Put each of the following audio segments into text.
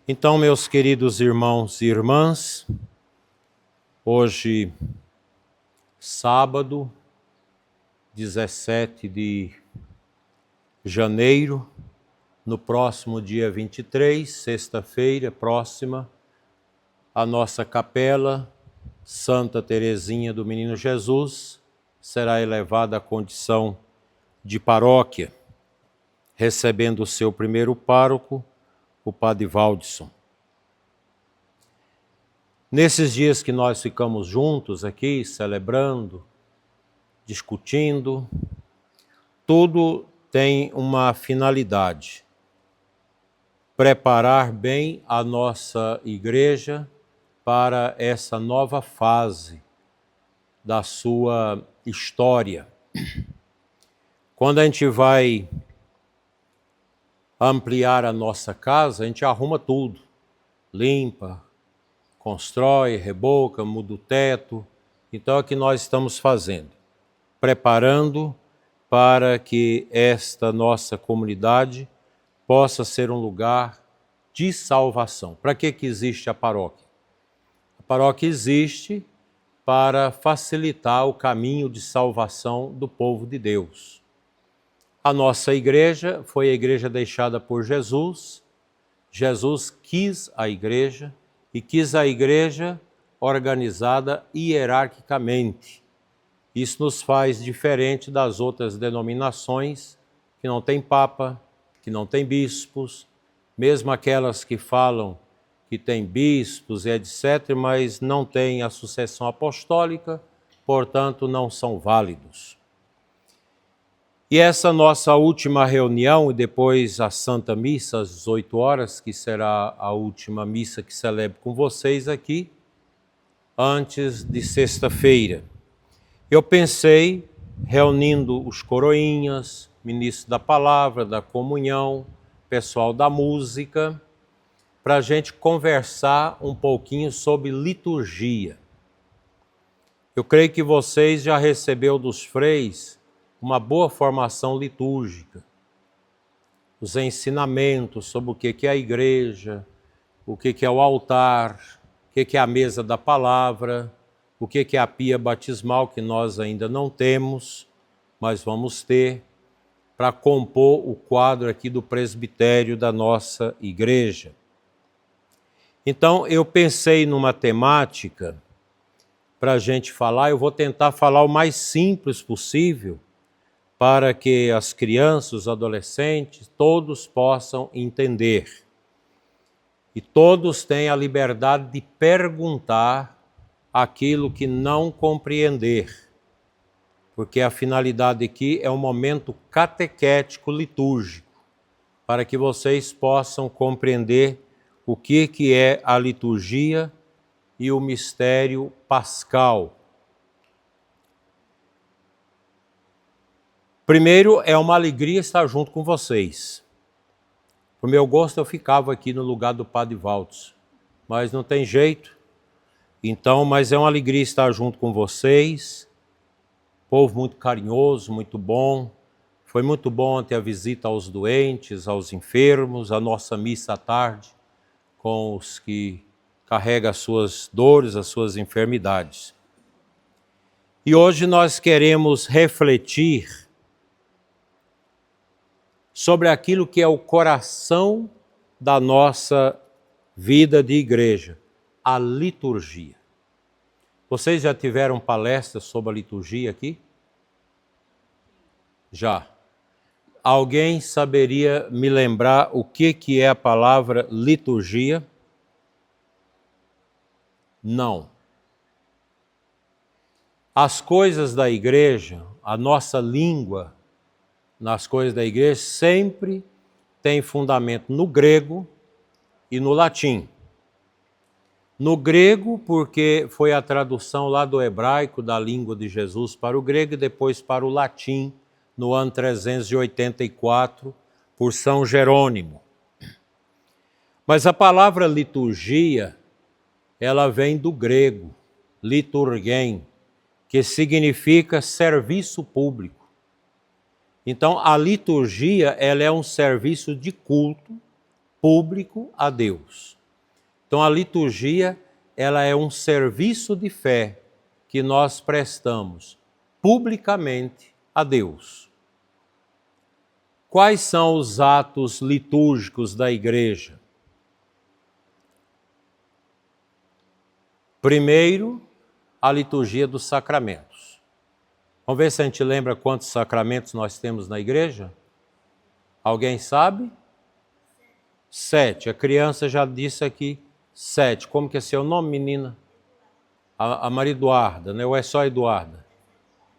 Então, meus queridos irmãos e irmãs, hoje, sábado, 17 de janeiro, no próximo dia 23, sexta-feira próxima, a nossa capela, Santa Teresinha do Menino Jesus, será elevada à condição de paróquia, recebendo o seu primeiro pároco, o Padre Valdisson. Nesses dias que nós ficamos juntos aqui, celebrando, discutindo, tudo tem uma finalidade: preparar bem a nossa igreja para essa nova fase da sua história. Quando a gente vai ampliar a nossa casa, a gente arruma tudo, limpa, constrói, reboca, muda o teto. Então é o que nós estamos fazendo, preparando para que esta nossa comunidade possa ser um lugar de salvação. Para que existe a paróquia? A paróquia existe para facilitar o caminho de salvação do povo de Deus. A nossa igreja foi a igreja deixada por Jesus. Jesus quis a igreja e quis a igreja organizada hierarquicamente. Isso nos faz diferente das outras denominações que não tem papa, que não tem bispos, mesmo aquelas que falam que tem bispos e etc., mas não tem a sucessão apostólica, portanto não são válidos. E essa nossa última reunião, e depois a Santa Missa às 18 horas, que será a última missa que celebro com vocês aqui, antes de sexta-feira. Eu pensei, reunindo os coroinhas, ministro da palavra, da comunhão, pessoal da música, para a gente conversar um pouquinho sobre liturgia. Eu creio que vocês já receberam dos freis uma boa formação litúrgica, os ensinamentos sobre o que é a igreja, o que é o altar, o que é a mesa da palavra, o que é a pia batismal, que nós ainda não temos, mas vamos ter, para compor o quadro aqui do presbitério da nossa igreja. Então, eu pensei numa temática para a gente falar. Eu vou tentar falar o mais simples possível, para que as crianças, os adolescentes, todos possam entender. E todos têm a liberdade de perguntar aquilo que não compreender, porque a finalidade aqui é um momento catequético litúrgico, para que vocês possam compreender o que é a liturgia e o mistério pascal. Primeiro, é uma alegria estar junto com vocês. Por meu gosto, eu ficava aqui no lugar do Padre Valdisson, mas não tem jeito. Então, mas é uma alegria estar junto com vocês. Povo muito carinhoso, muito bom. Foi muito bom ter a visita aos doentes, aos enfermos, a nossa missa à tarde, com os que carregam as suas dores, as suas enfermidades. E hoje nós queremos refletir sobre aquilo que é o coração da nossa vida de igreja, a liturgia. Vocês já tiveram palestras sobre a liturgia aqui? Já. Alguém saberia me lembrar o que é a palavra liturgia? Não. As coisas da igreja, a nossa língua nas coisas da igreja sempre tem fundamento no grego e no latim. No grego, porque foi a tradução lá do hebraico, da língua de Jesus para o grego, e depois para o latim, no ano 384, por São Jerônimo. Mas a palavra liturgia, ela vem do grego, liturgem, que significa serviço público. Então, a liturgia, ela é um serviço de culto público a Deus. Então a liturgia, ela é um serviço de fé que nós prestamos publicamente a Deus. Quais são os atos litúrgicos da igreja? Primeiro, a liturgia dos sacramentos. Vamos ver se a gente lembra quantos sacramentos nós temos na igreja? Alguém sabe? 7. A criança já disse aqui 7. Como que é seu nome, menina? A Maria Eduarda, né? Ou é só Eduarda?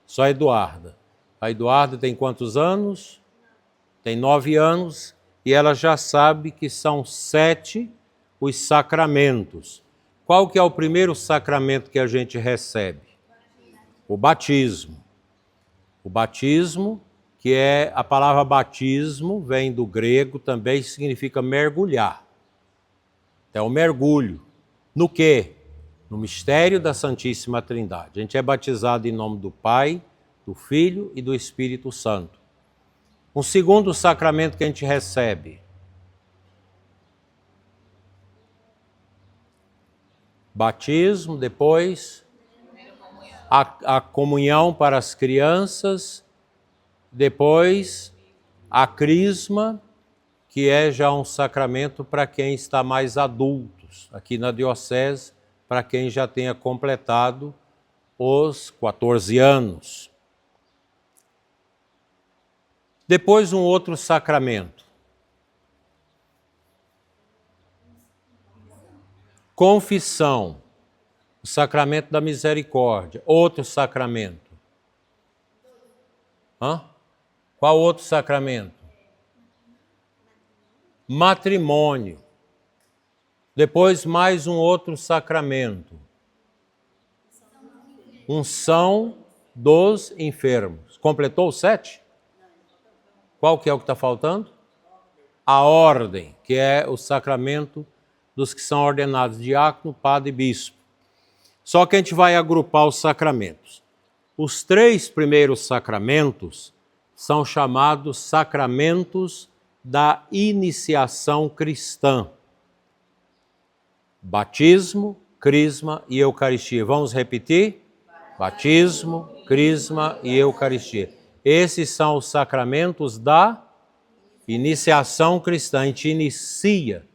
Só Eduarda. A Eduarda tem quantos anos? Tem 9 anos e ela já sabe que são 7 os sacramentos. Qual que é o primeiro sacramento que a gente recebe? O batismo. O batismo, que é a palavra batismo, vem do grego, também significa mergulhar. É o mergulho. No quê? No mistério da Santíssima Trindade. A gente é batizado em nome do Pai, do Filho e do Espírito Santo. Um segundo sacramento que a gente recebe. Batismo, depois a comunhão para as crianças, depois a crisma, que é já um sacramento para quem está mais adultos, aqui na diocese, para quem já tenha completado os 14 anos. Depois um outro sacramento. Confissão, o sacramento da misericórdia, outro sacramento. Qual outro sacramento? Matrimônio. Depois mais um outro sacramento. Unção dos enfermos. Completou os 7? Qual que é o que está faltando? A ordem, que é o sacramento dos que são ordenados diácono, padre e bispo. Só que a gente vai agrupar os sacramentos. Os 3 primeiros sacramentos são chamados sacramentos da iniciação cristã. Batismo, crisma e Eucaristia. Vamos repetir? Batismo, crisma e Eucaristia. Esses são os sacramentos da iniciação cristã. A gente inicia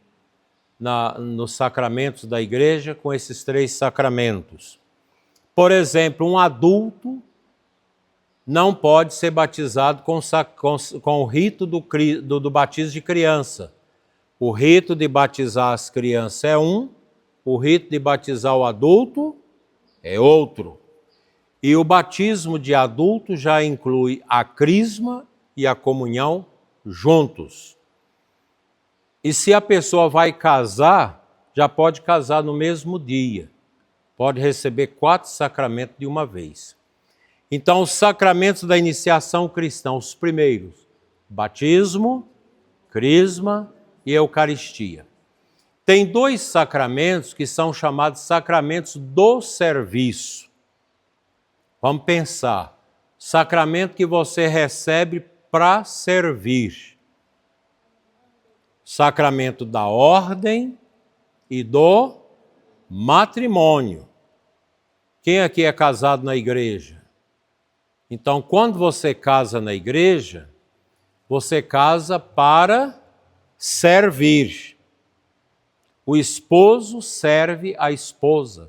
nos sacramentos da igreja com esses 3 sacramentos. Por exemplo, um adulto não pode ser batizado com o rito do batismo de criança. O rito de batizar as crianças é um, o rito de batizar o adulto é outro. E o batismo de adulto já inclui a crisma e a comunhão juntos. E se a pessoa vai casar, já pode casar no mesmo dia. Pode receber 4 sacramentos de uma vez. Então, os sacramentos da iniciação cristã, os primeiros: batismo, crisma e Eucaristia. Tem 2 sacramentos que são chamados sacramentos do serviço. Vamos pensar. Sacramento que você recebe para servir. Sacramento da ordem e do matrimônio. Quem aqui é casado na igreja? Então, quando você casa na igreja, você casa para servir. O esposo serve a esposa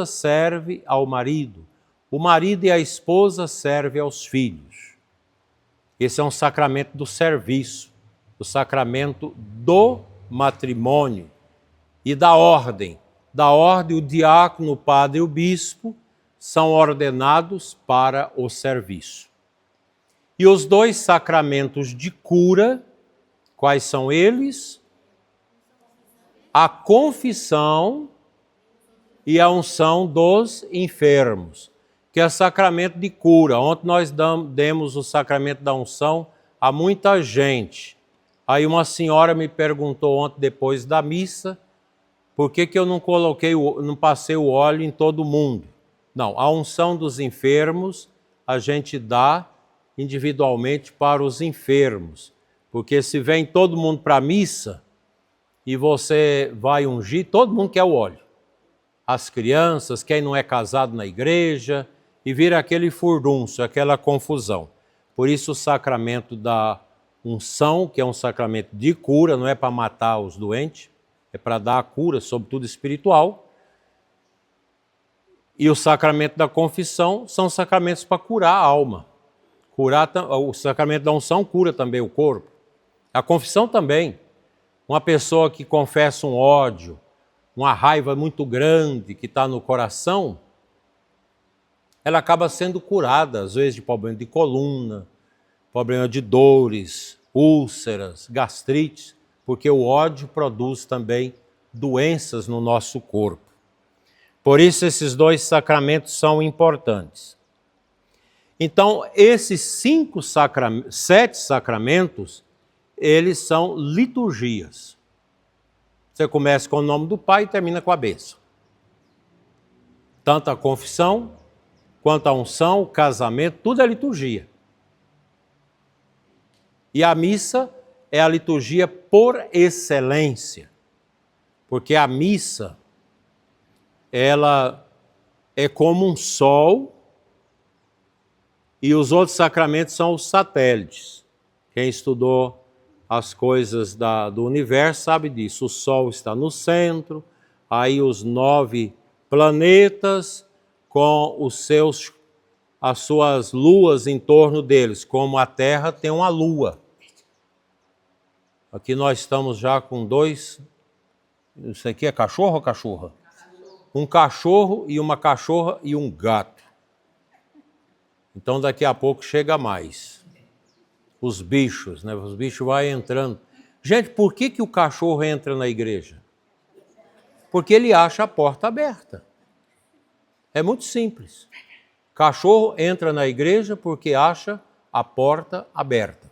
serve ao marido, o marido e a esposa servem aos filhos. Esse é um sacramento do serviço, o sacramento do matrimônio e da ordem. Da ordem, o diácono, o padre e o bispo são ordenados para o serviço. E os 2 sacramentos de cura, quais são eles? A confissão e a unção dos enfermos, que é sacramento de cura. Ontem nós demos o sacramento da unção a muita gente. Aí uma senhora me perguntou ontem, depois da missa, por que eu não passei o óleo em todo mundo? Não, a unção dos enfermos a gente dá individualmente para os enfermos, Porque se vem todo mundo para a missa e você vai ungir, todo mundo quer o óleo. As crianças, quem não é casado na igreja, e vira aquele furdunço, aquela confusão. Por isso o sacramento da unção, que é um sacramento de cura, não é para matar os doentes, é para dar a cura, sobretudo espiritual. E o sacramento da confissão são sacramentos para curar a alma. O sacramento da unção cura também o corpo. A confissão também. Uma pessoa que confessa um ódio, uma raiva muito grande que está no coração, ela acaba sendo curada, às vezes de problema de coluna, problema de dores, úlceras, gastrites, porque o ódio produz também doenças no nosso corpo. Por isso esses dois sacramentos são importantes. Então, esses 7 sacramentos, eles são liturgias. Você começa com o nome do Pai e termina com a bênção. Tanto a confissão, quanto a unção, o casamento, tudo é liturgia. E a missa é a liturgia por excelência. Porque a missa, ela é como um sol e os outros sacramentos são os satélites. Quem estudou as coisas do universo sabe disso. O sol está no centro, aí os 9 planetas com as suas luas em torno deles, como a Terra tem uma lua. Aqui nós estamos já com 2, isso aqui é cachorro ou cachorra? Um cachorro e uma cachorra e um gato. Então daqui a pouco chega mais. Os bichos, né? Os bichos vão entrando. Gente, por que o cachorro entra na igreja? Porque ele acha a porta aberta. É muito simples. Cachorro entra na igreja porque acha a porta aberta.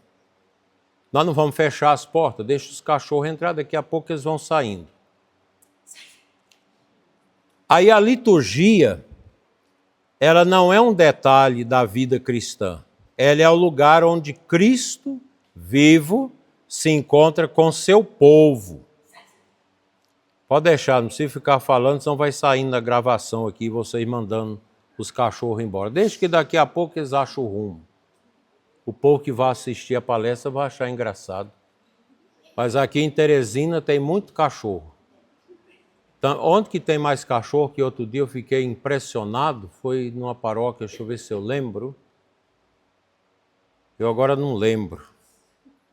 Nós não vamos fechar as portas, deixa os cachorros entrar, daqui a pouco eles vão saindo. Aí a liturgia, ela não é um detalhe da vida cristã. Ela é o lugar onde Cristo, vivo, se encontra com seu povo. Pode deixar, não precisa ficar falando, senão vai saindo na gravação aqui, vocês mandando os cachorros embora. Deixa que daqui a pouco eles acham o rumo. O povo que vai assistir a palestra vai achar engraçado. Mas aqui em Teresina tem muito cachorro. Então, onde que tem mais cachorro, que outro dia eu fiquei impressionado, foi numa paróquia, deixa eu ver se eu lembro. Eu agora não lembro.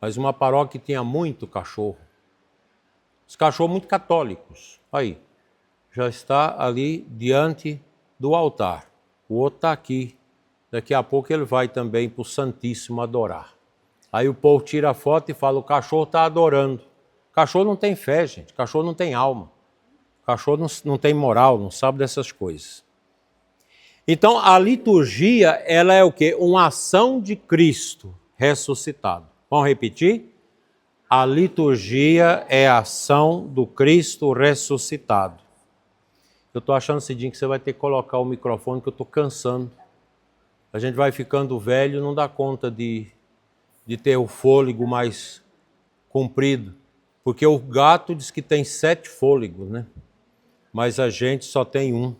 Mas uma paróquia que tinha muito cachorro. Os cachorros muito católicos. Aí, já está ali diante do altar. O outro está aqui. Daqui a pouco ele vai também para o Santíssimo adorar. Aí o povo tira a foto e fala, o cachorro está adorando. O cachorro não tem fé, gente. O cachorro não tem alma. O cachorro não tem moral, não sabe dessas coisas. Então, a liturgia, ela é o quê? Uma ação de Cristo ressuscitado. Vamos repetir? A liturgia é a ação do Cristo ressuscitado. Eu estou achando, Cidinho, que você vai ter que colocar o microfone, que eu estou cansando. A gente vai ficando velho, não dá conta de ter o fôlego mais comprido. Porque o gato diz que tem 7 fôlegos, né? Mas a gente só tem 1.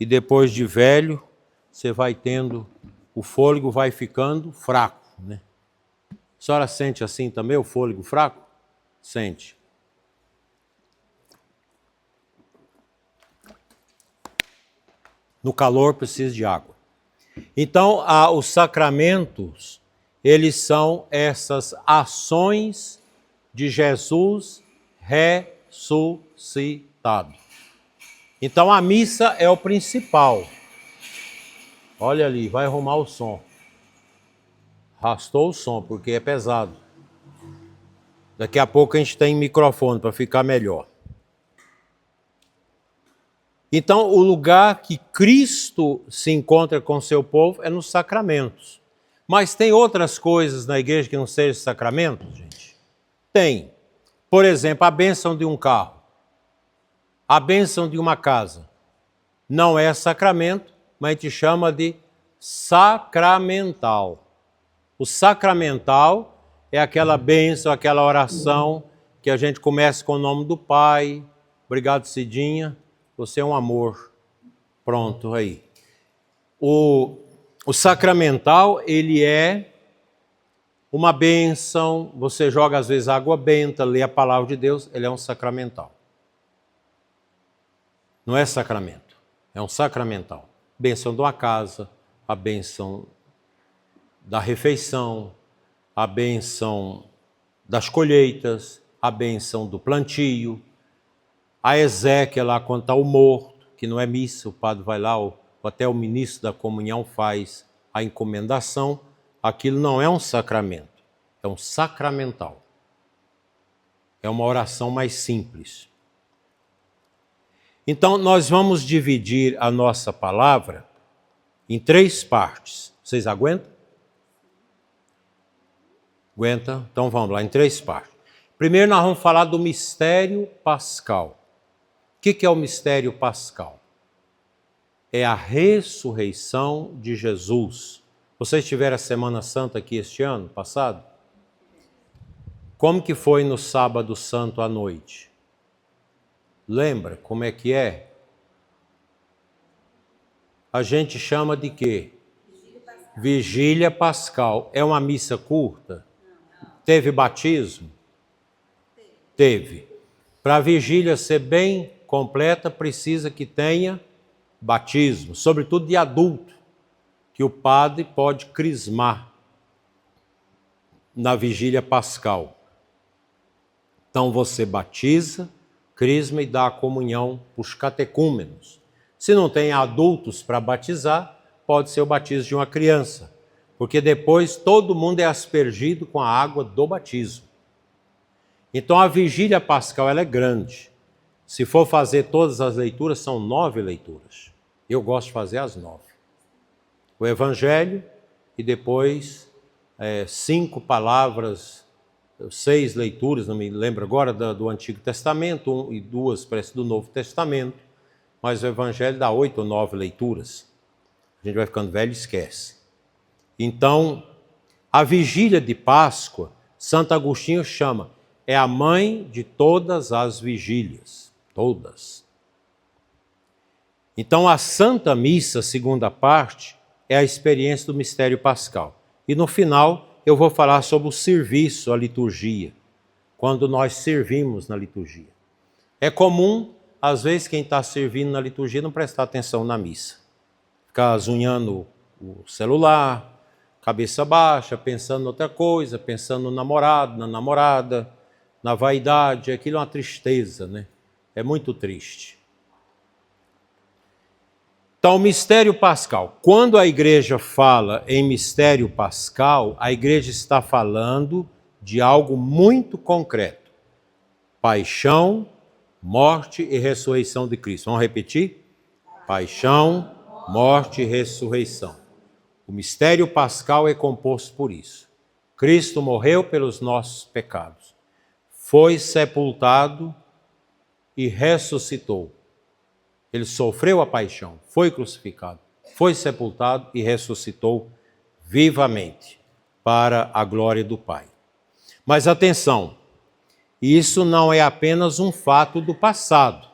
E depois de velho, você vai tendo, o fôlego vai ficando fraco, né? A senhora sente assim também, o fôlego fraco? Sente. No calor precisa de água. Então, os sacramentos, eles são essas ações de Jesus ressuscitado. Então, a missa é o principal. Olha ali, vai arrumar o som. Arrastou o som, porque é pesado. Daqui a pouco a gente tem microfone para ficar melhor. Então, o lugar que Cristo se encontra com seu povo é nos sacramentos. Mas tem outras coisas na igreja que não sejam sacramentos, gente? Tem. Por exemplo, a bênção de um carro. A bênção de uma casa. Não é sacramento, mas a gente chama de sacramental. O sacramental é aquela bênção, aquela oração que a gente começa com o nome do Pai. Obrigado, Cidinha. Você é um amor. Pronto, aí. O sacramental, ele é uma bênção. Você joga às vezes água benta, lê a palavra de Deus, ele é um sacramental. Não é sacramento, é um sacramental. Bênção de uma casa, a bênção da refeição, a bênção das colheitas, a bênção do plantio, a exéquia lá quando está o morto, que não é missa, o padre vai lá, ou até o ministro da comunhão faz a encomendação, aquilo não é um sacramento, é um sacramental. É uma oração mais simples. Então, nós vamos dividir a nossa palavra em 3 partes. Vocês aguentam? Aguenta? Então vamos lá, em 3 partes. Primeiro nós vamos falar do mistério pascal. O que é o mistério pascal? É a ressurreição de Jesus. Vocês tiveram a Semana Santa aqui este ano, passado? Como que foi no sábado santo à noite? Lembra como é que é? A gente chama de quê? Vigília Pascal. É uma missa curta? Teve batismo? Teve. Para a vigília ser bem completa, precisa que tenha batismo, sobretudo de adulto, que o padre pode crismar na vigília pascal. Então você batiza, crisma e dá a comunhão para os catecúmenos. Se não tem adultos para batizar, pode ser o batismo de uma criança, porque depois todo mundo é aspergido com a água do batismo. Então a vigília pascal ela é grande. Se for fazer todas as leituras, são 9 leituras. Eu gosto de fazer as 9. O Evangelho e depois 5 palavras, 6 leituras, não me lembro agora, do Antigo Testamento, 1 e 2 parece do Novo Testamento, mas o Evangelho dá 8 ou 9 leituras. A gente vai ficando velho e esquece. Então, a vigília de Páscoa, Santo Agostinho chama, é a mãe de todas as vigílias. Todas. Então, a Santa Missa, segunda parte, é a experiência do mistério pascal. E no final, eu vou falar sobre o serviço à liturgia, quando nós servimos na liturgia. É comum, às vezes, quem está servindo na liturgia não prestar atenção na missa. Ficar zunhando o celular, cabeça baixa, pensando em outra coisa, pensando no namorado, na namorada, na vaidade. Aquilo é uma tristeza, né? É muito triste. Então, o mistério pascal. Quando a igreja fala em mistério pascal, a igreja está falando de algo muito concreto. Paixão, morte e ressurreição de Cristo. Vamos repetir? Paixão, morte e ressurreição. O mistério pascal é composto por isso. Cristo morreu pelos nossos pecados. Foi sepultado e ressuscitou. Ele sofreu a paixão, foi crucificado, foi sepultado e ressuscitou vivamente para a glória do Pai. Mas atenção, isso não é apenas um fato do passado,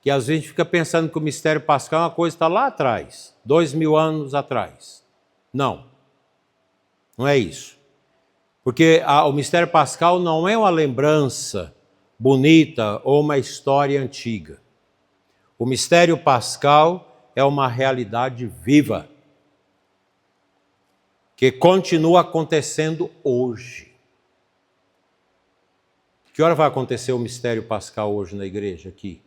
que às vezes a gente fica pensando que o mistério pascal é uma coisa que está lá atrás, 2000 anos atrás. Não, não é isso. Porque o mistério pascal não é uma lembrança bonita ou uma história antiga. O mistério pascal é uma realidade viva, que continua acontecendo hoje. Que hora vai acontecer o mistério pascal hoje na igreja aqui?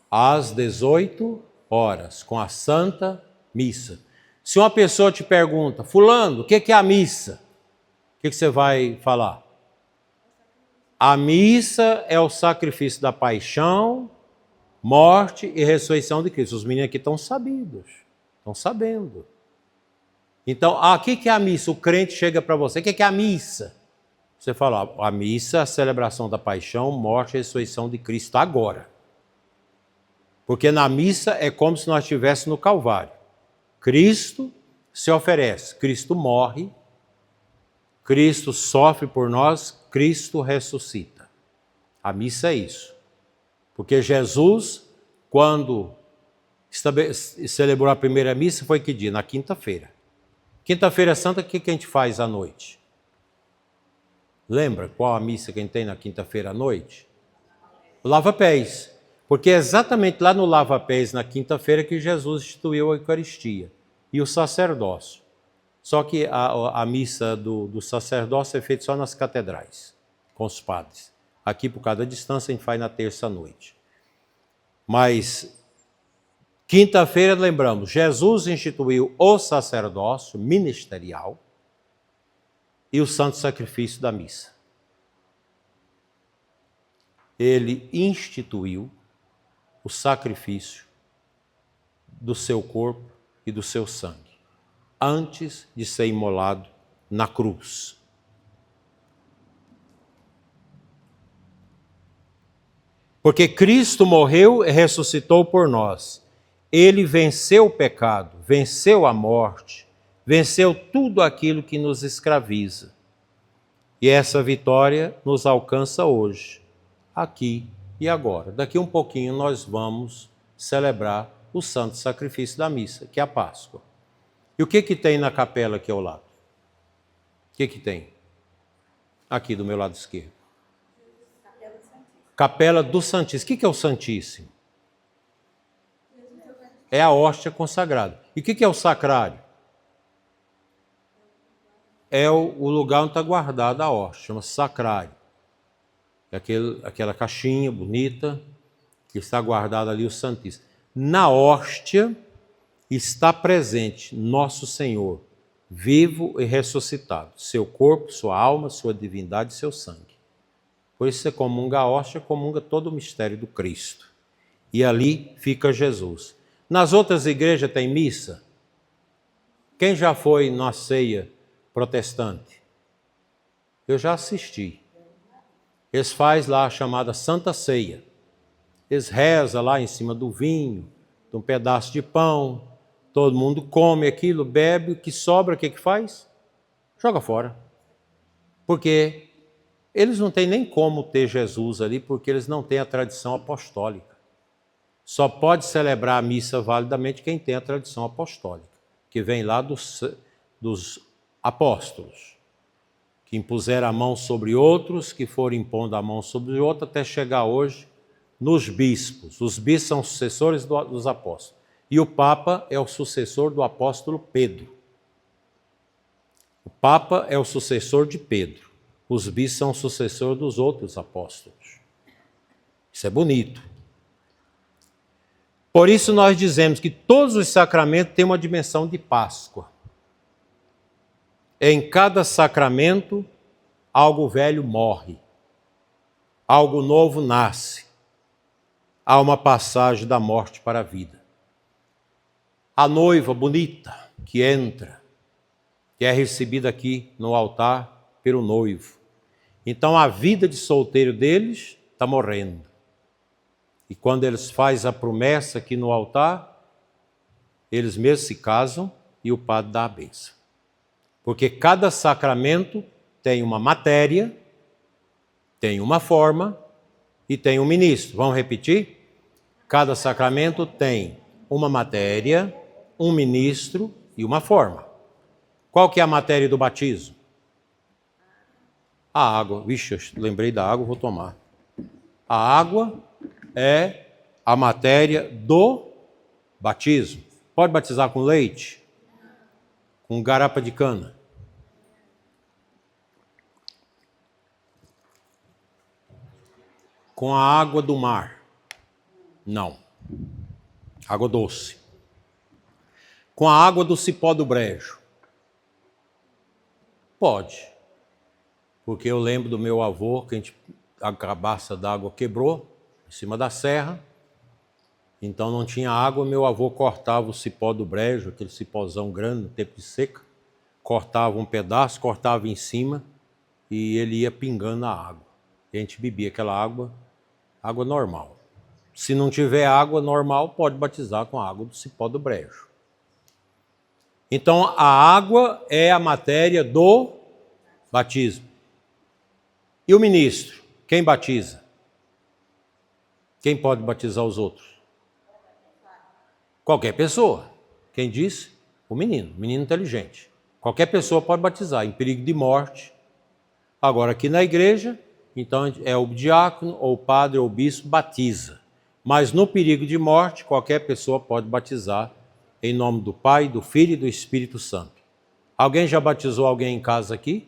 Às 18 horas, com a Santa Missa. Se uma pessoa te pergunta, fulano, o que é a missa? O que você vai falar? A missa é o sacrifício da paixão, morte e ressurreição de Cristo. Os meninos aqui estão sabidos, estão sabendo. Então, o que é a missa? O crente chega para você, o que é a missa? Você fala, a missa é a celebração da paixão, morte e ressurreição de Cristo agora. Porque na missa é como se nós estivéssemos no Calvário. Cristo se oferece, Cristo morre Cristo sofre por nós, Cristo ressuscita. A missa é isso. Porque Jesus, quando celebrou a primeira missa, foi que dia? Na quinta-feira. Quinta-feira Santa, o que a gente faz à noite? Lembra qual a missa que a gente tem na quinta-feira à noite? O lava-pés. Porque é exatamente lá no lava-pés, na quinta-feira, que Jesus instituiu a Eucaristia e o sacerdócio. Só que a missa do sacerdócio é feita só nas catedrais, com os padres. Aqui, por causa da distância, a gente faz na terça-noite. Mas, quinta-feira, lembramos, Jesus instituiu o sacerdócio ministerial e o santo sacrifício da missa. Ele instituiu o sacrifício do seu corpo e do seu sangue, antes de ser imolado na cruz. Porque Cristo morreu e ressuscitou por nós. Ele venceu o pecado, venceu a morte, venceu tudo aquilo que nos escraviza. E essa vitória nos alcança hoje, aqui e agora. Daqui um pouquinho nós vamos celebrar o santo sacrifício da missa, que é a Páscoa. E o que tem na capela aqui ao lado? O que tem? Aqui do meu lado esquerdo. Capela do Santíssimo. O que é o Santíssimo? É a hóstia consagrada. E o que é o sacrário? É o lugar onde está guardada a hóstia, chama-se sacrário. É aquela caixinha bonita que está guardada ali o Santíssimo. Na hóstia está presente nosso Senhor, vivo e ressuscitado. Seu corpo, sua alma, sua divindade e seu sangue. Por isso você comunga a hóstia, comunga todo o mistério do Cristo. E ali fica Jesus. Nas outras igrejas tem missa? Quem já foi na ceia protestante? Eu já assisti. Eles fazem lá a chamada Santa Ceia. Eles rezam lá em cima do vinho, de um pedaço de pão. Todo mundo come aquilo, bebe, o que sobra, o que faz? Joga fora. Porque eles não têm nem como ter Jesus ali, porque eles não têm a tradição apostólica. Só pode celebrar a missa validamente quem tem a tradição apostólica, que vem lá dos apóstolos, que impuseram a mão sobre outros, que foram impondo a mão sobre outros, até chegar hoje nos bispos. Os bispos são sucessores dos apóstolos. E o Papa é o sucessor do apóstolo Pedro. O Papa é o sucessor de Pedro. Os bispos são o sucessor dos outros apóstolos. Isso é bonito. Por isso nós dizemos que todos os sacramentos têm uma dimensão de Páscoa. Em cada sacramento, algo velho morre, algo novo nasce. Há uma passagem da morte para a vida. A noiva bonita que entra, que é recebida aqui no altar pelo noivo. Então a vida de solteiro deles está morrendo. E quando eles fazem a promessa aqui no altar, eles mesmos se casam e o padre dá a bênção. Porque cada sacramento tem uma matéria, tem uma forma e tem um ministro. Vamos repetir? Cada sacramento tem uma matéria, um ministro e uma forma. Qual que é a matéria do batismo? A água. Vixe, eu lembrei da água, vou tomar. A água é a matéria do batismo. Pode batizar com leite? Com garapa de cana? Com a água do mar? Não. Água doce. Com a água do cipó do brejo? Pode. Porque eu lembro do meu avô, que a cabaça d'água quebrou em cima da serra. Então não tinha água, meu avô cortava o cipó do brejo, aquele cipózão grande no tempo de seca. Cortava um pedaço, cortava em cima e ele ia pingando a água. E a gente bebia aquela água normal. Se não tiver água normal, pode batizar com a água do cipó do brejo. Então, a água é a matéria do Batismo. E o ministro? Quem batiza? Quem pode batizar os outros? Qualquer pessoa. Quem disse? O menino inteligente. Qualquer pessoa pode batizar, em perigo de morte. Agora, aqui na igreja, então é o diácono, ou o padre, ou o bispo batiza. Mas no perigo de morte, qualquer pessoa pode batizar em nome do Pai, do Filho e do Espírito Santo. Alguém já batizou alguém em casa aqui?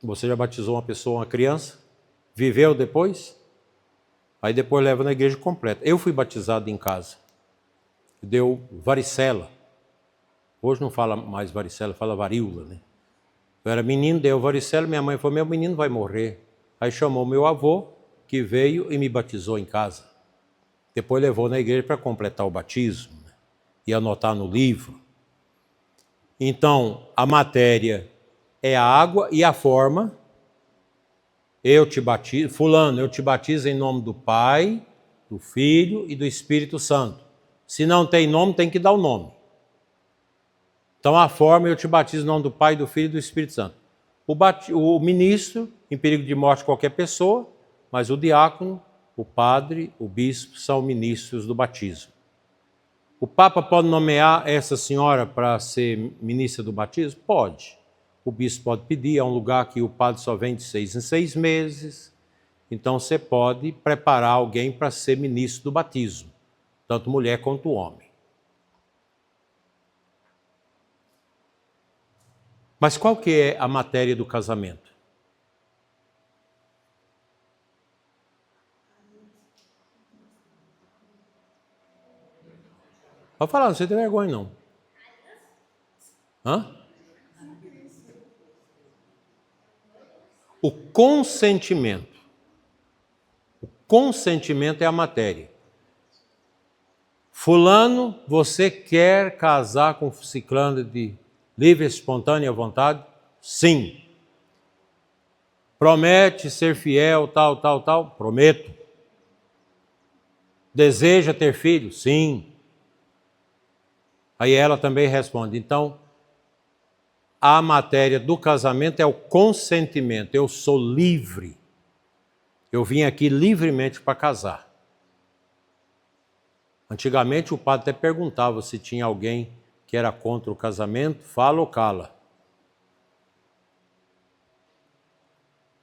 Você já batizou uma pessoa, uma criança? Viveu depois? Aí depois leva na igreja completa. Eu fui batizado em casa. Deu varicela. Hoje não fala mais varicela, fala varíola, né? Eu era menino, deu varicela, minha mãe falou, meu menino vai morrer. Aí chamou meu avô, que veio e me batizou em casa. Depois levou na igreja para completar o batismo, né? E anotar no livro. Então, a matéria é a água e a forma. Eu te batizo, fulano, eu te batizo em nome do Pai, do Filho e do Espírito Santo. Se não tem nome, tem que dar o nome. Então a forma, eu te batizo em nome do Pai, do Filho e do Espírito Santo. O ministro, em perigo de morte qualquer pessoa, mas o diácono, o padre, o bispo são ministros do batismo. O Papa pode nomear essa senhora para ser ministra do batismo? Pode. O bispo pode pedir, é um lugar que o padre só vem de 6 em 6 meses. Então você pode preparar alguém para ser ministro do batismo, tanto mulher quanto homem. Mas qual que é a matéria do casamento? Pode falar, não você tem vergonha não. Hã? O consentimento. O consentimento é a matéria. Fulano, você quer casar com ciclano de livre, espontânea vontade? Sim. Promete ser fiel, tal, tal, tal? Prometo. Deseja ter filho? Sim. Aí ela também responde, então, a matéria do casamento é o consentimento. Eu sou livre. Eu vim aqui livremente para casar. Antigamente o padre até perguntava se tinha alguém que era contra o casamento, fala ou cala.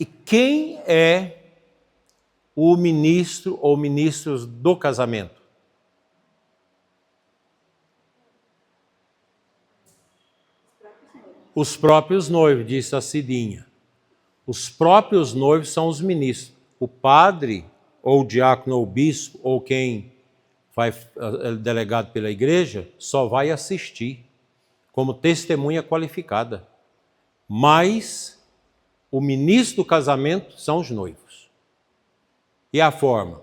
E quem é o ministro ou ministros do casamento? Os próprios noivos, disse a Cidinha. Os próprios noivos são os ministros. O padre, ou o diácono, ou o bispo, ou quem vai delegado pela igreja, só vai assistir como testemunha qualificada. Mas o ministro do casamento são os noivos. E a forma?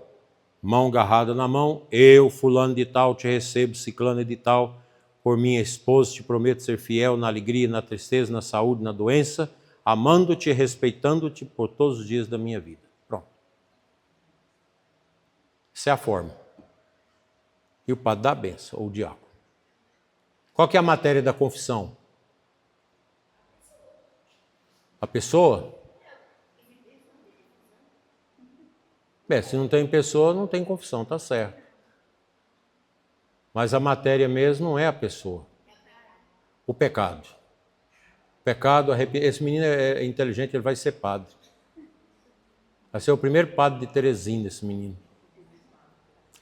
Mão agarrada na mão, eu, fulano de tal, te recebo, ciclano de tal, por minha esposa, te prometo ser fiel na alegria, na tristeza, na saúde, na doença, amando-te e respeitando-te por todos os dias da minha vida. Pronto. Essa é a forma. E o padre dá a benção, ou o diácono. Qual que é a matéria da confissão? A pessoa? Se não tem pessoa, não tem confissão, tá certo. Mas a matéria mesmo não é a pessoa. O pecado. O pecado, esse menino é inteligente, ele vai ser padre. Vai ser o primeiro padre de Teresina, esse menino.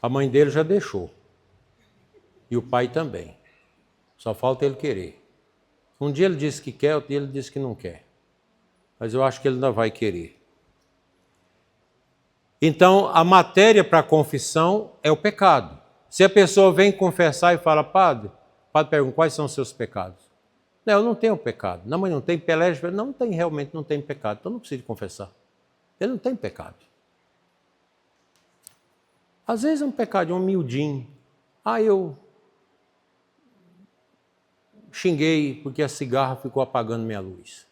A mãe dele já deixou. E o pai também. Só falta ele querer. Um dia ele disse que quer, outro dia ele disse que não quer. Mas eu acho que ele ainda vai querer. Então, a matéria para a confissão é o pecado. Se a pessoa vem confessar e fala, padre, o padre pergunta, quais são os seus pecados? Não, eu não tenho pecado. Não, mas não tem pelégio? Não tem, realmente não tem pecado. Então não precisa confessar. Ele não tem pecado. Às vezes é um pecado, um miudinho. Eu xinguei porque a cigarra ficou apagando minha luz.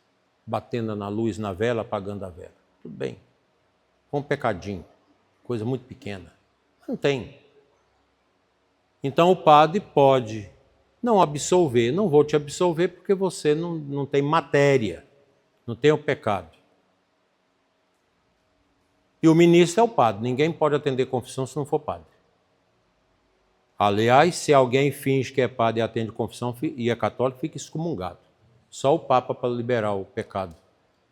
Batendo na luz, na vela, apagando a vela. Tudo bem. Foi um pecadinho. Coisa muito pequena. Não tem. Então o padre pode não absolver. Não vou te absolver porque você não tem matéria. não tem o pecado. E o ministro é o padre. Ninguém pode atender confissão se não for padre. Aliás, se alguém finge que é padre e atende confissão e é católico, fica excomungado. Só o Papa para liberar o pecado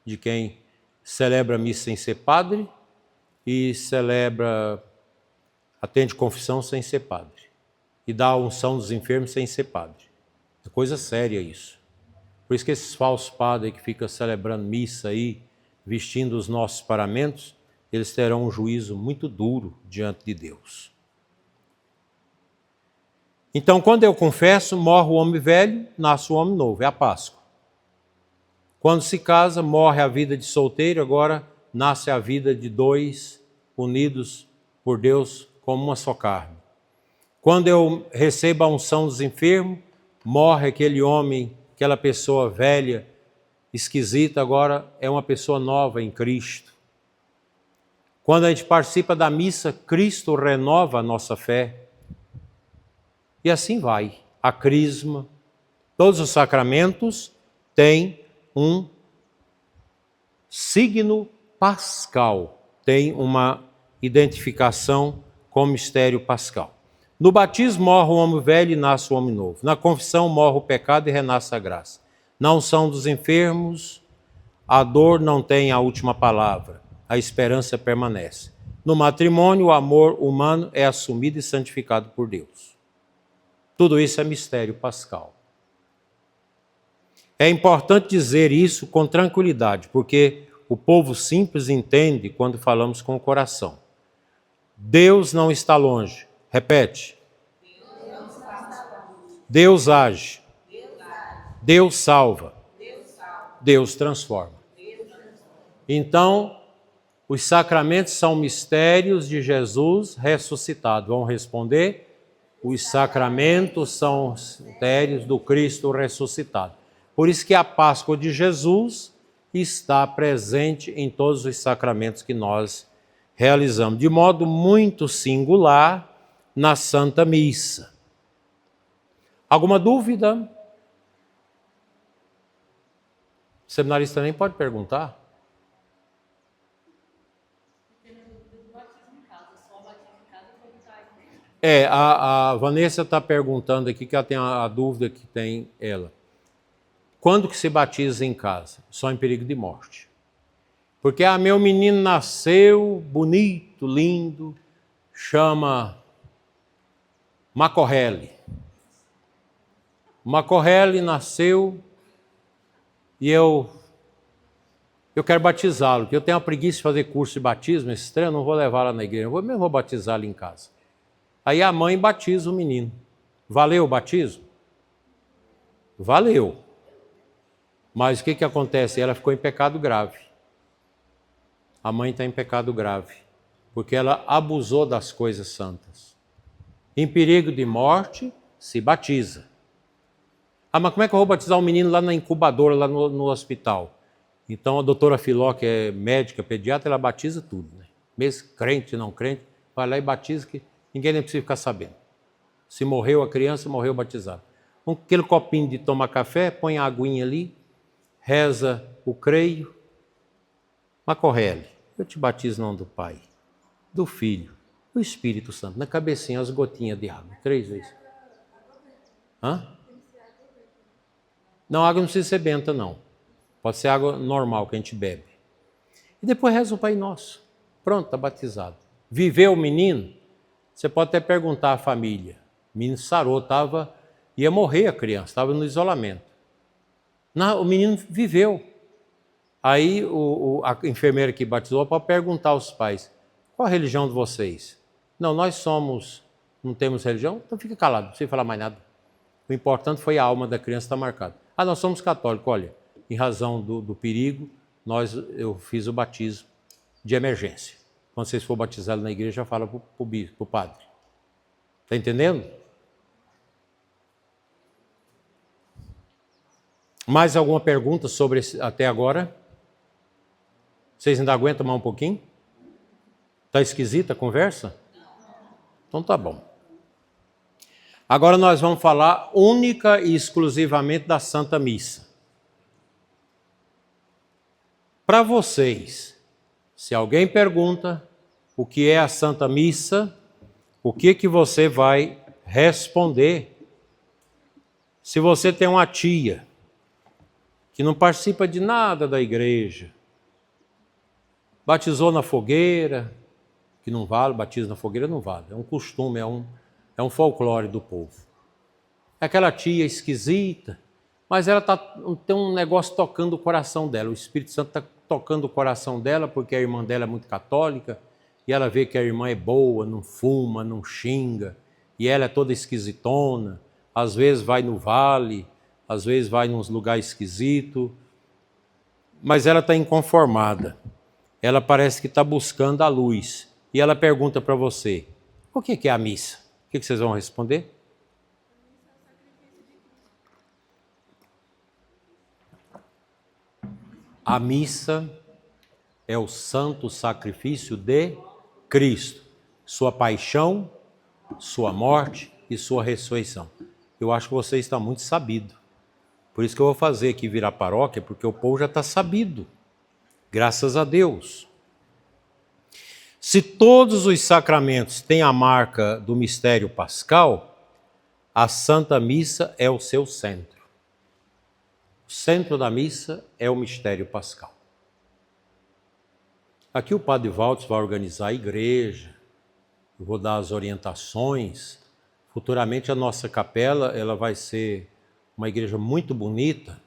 de quem celebra a missa sem ser padre e atende confissão sem ser padre. E dá a unção dos enfermos sem ser padre. É coisa séria isso. Por isso que esses falsos padres que ficam celebrando missa aí, vestindo os nossos paramentos, eles terão um juízo muito duro diante de Deus. Então, quando eu confesso, morre o homem velho, nasce o homem novo, é a Páscoa. Quando se casa, morre a vida de solteiro, agora nasce a vida de dois unidos por Deus como uma só carne. Quando eu recebo a unção dos enfermos, morre aquele homem, aquela pessoa velha, esquisita, agora é uma pessoa nova em Cristo. Quando a gente participa da missa, Cristo renova a nossa fé. E assim vai. A crisma, todos os sacramentos têm um signo pascal, tem uma identificação com o mistério pascal. No batismo morre o homem velho e nasce o homem novo. Na confissão morre o pecado e renasce a graça. Na unção dos enfermos, a dor não tem a última palavra, a esperança permanece. No matrimônio, o amor humano é assumido e santificado por Deus. Tudo isso é mistério pascal. É importante dizer isso com tranquilidade, porque o povo simples entende quando falamos com o coração. Deus não está longe. Repete. Deus age. Deus salva. Deus transforma. Então, os sacramentos são mistérios de Jesus ressuscitado. Vão responder? Os sacramentos são mistérios do Cristo ressuscitado. Por isso que a Páscoa de Jesus está presente em todos os sacramentos que nós realizamos, de modo muito singular na Santa Missa. Alguma dúvida? O seminarista nem pode perguntar. A Vanessa está perguntando aqui, que ela tem a dúvida que tem ela. Quando que se batiza em casa? Só em perigo de morte. Porque meu menino nasceu bonito, lindo, chama Macorrele. Macorrele nasceu e eu quero batizá-lo, porque eu tenho a preguiça de fazer curso de batismo, esse trem, eu não vou levar lá na igreja, eu mesmo vou batizá-lo em casa. Aí a mãe batiza o menino. Valeu o batismo? Valeu. Mas o que acontece? Ela ficou em pecado grave. A mãe está em pecado grave, porque ela abusou das coisas santas. Em perigo de morte, se batiza. Mas como é que eu vou batizar um menino lá na incubadora, lá no hospital? Então a doutora Filó, que é médica, pediatra, ela batiza tudo. Né? Mesmo crente, não crente, vai lá e batiza, que ninguém nem precisa ficar sabendo. Se morreu a criança, morreu batizado. Aquele copinho de tomar café, põe a aguinha ali, reza o creio. Macorrele, eu te batizo em nome do Pai, do Filho, do Espírito Santo. Na cabecinha, as gotinhas de água, 3 vezes. Não, água não precisa ser benta, não. Pode ser água normal que a gente bebe. E depois reza o Pai Nosso. Pronto, está batizado. Viveu o menino? Você pode até perguntar à família. O menino sarou, ia morrer a criança, estava no isolamento. Não, o menino viveu. Aí a enfermeira que batizou pode perguntar aos pais, qual a religião de vocês? Não, nós não temos religião, então fica calado, não precisa falar mais nada. O importante foi a alma da criança estar marcada. Nós somos católicos, olha, em razão do perigo, eu fiz o batismo de emergência. Quando vocês for batizados na igreja, já fala para o padre. Está entendendo? Mais alguma pergunta sobre até agora? Vocês ainda aguentam mais um pouquinho? Está esquisita a conversa? Então tá bom. Agora nós vamos falar única e exclusivamente da Santa Missa. Para vocês, se alguém pergunta o que é a Santa Missa, o que você vai responder? Se você tem uma tia que não participa de nada da igreja, batizou na fogueira, que não vale, batismo na fogueira não vale, é um costume, é um folclore do povo. É aquela tia esquisita, mas ela tem um negócio tocando o coração dela, o Espírito Santo está tocando o coração dela, porque a irmã dela é muito católica, e ela vê que a irmã é boa, não fuma, não xinga, e ela é toda esquisitona, às vezes vai no vale, às vezes vai num lugar esquisito, mas ela está inconformada. Ela parece que está buscando a luz. E ela pergunta para você, o que é a missa? O que vocês vão responder? A missa é o santo sacrifício de Cristo, sua paixão, sua morte e sua ressurreição. Eu acho que você está muito sabido. Por isso que eu vou fazer aqui virar paróquia, porque o povo já está sabido. Graças a Deus. Se todos os sacramentos têm a marca do mistério pascal, a Santa Missa é o seu centro. O centro da missa é o mistério pascal. Aqui o Padre Valdes vai organizar a igreja, eu vou dar as orientações. Futuramente a nossa capela ela vai ser uma igreja muito bonita,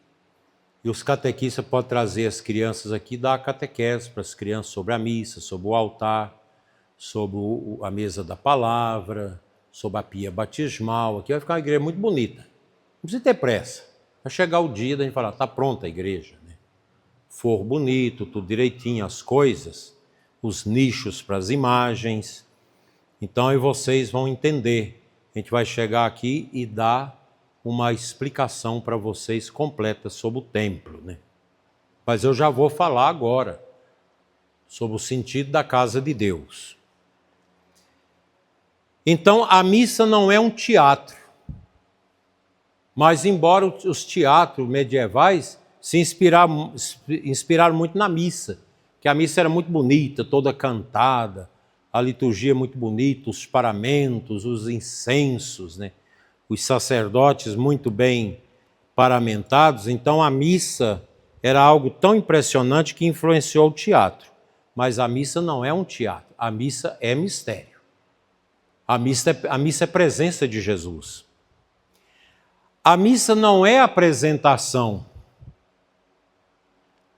e os catequistas podem trazer as crianças aqui e dar a catequese para as crianças sobre a missa, sobre o altar, sobre a mesa da palavra, sobre a pia batismal. Aqui vai ficar uma igreja muito bonita. Não precisa ter pressa. Vai chegar o dia da gente falar, está pronta a igreja, né? Forro bonito, tudo direitinho, as coisas, os nichos para as imagens. Então aí vocês vão entender. A gente vai chegar aqui e dar uma explicação para vocês completa sobre o templo, né? Mas eu já vou falar agora sobre o sentido da casa de Deus. Então, a missa não é um teatro, mas embora os teatros medievais se inspiraram muito na missa, que a missa era muito bonita, toda cantada, a liturgia muito bonita, os paramentos, os incensos, né? Os sacerdotes muito bem paramentados. Então a missa era algo tão impressionante que influenciou o teatro. Mas a missa não é um teatro, a missa é mistério. A missa é presença de Jesus. A missa não é apresentação.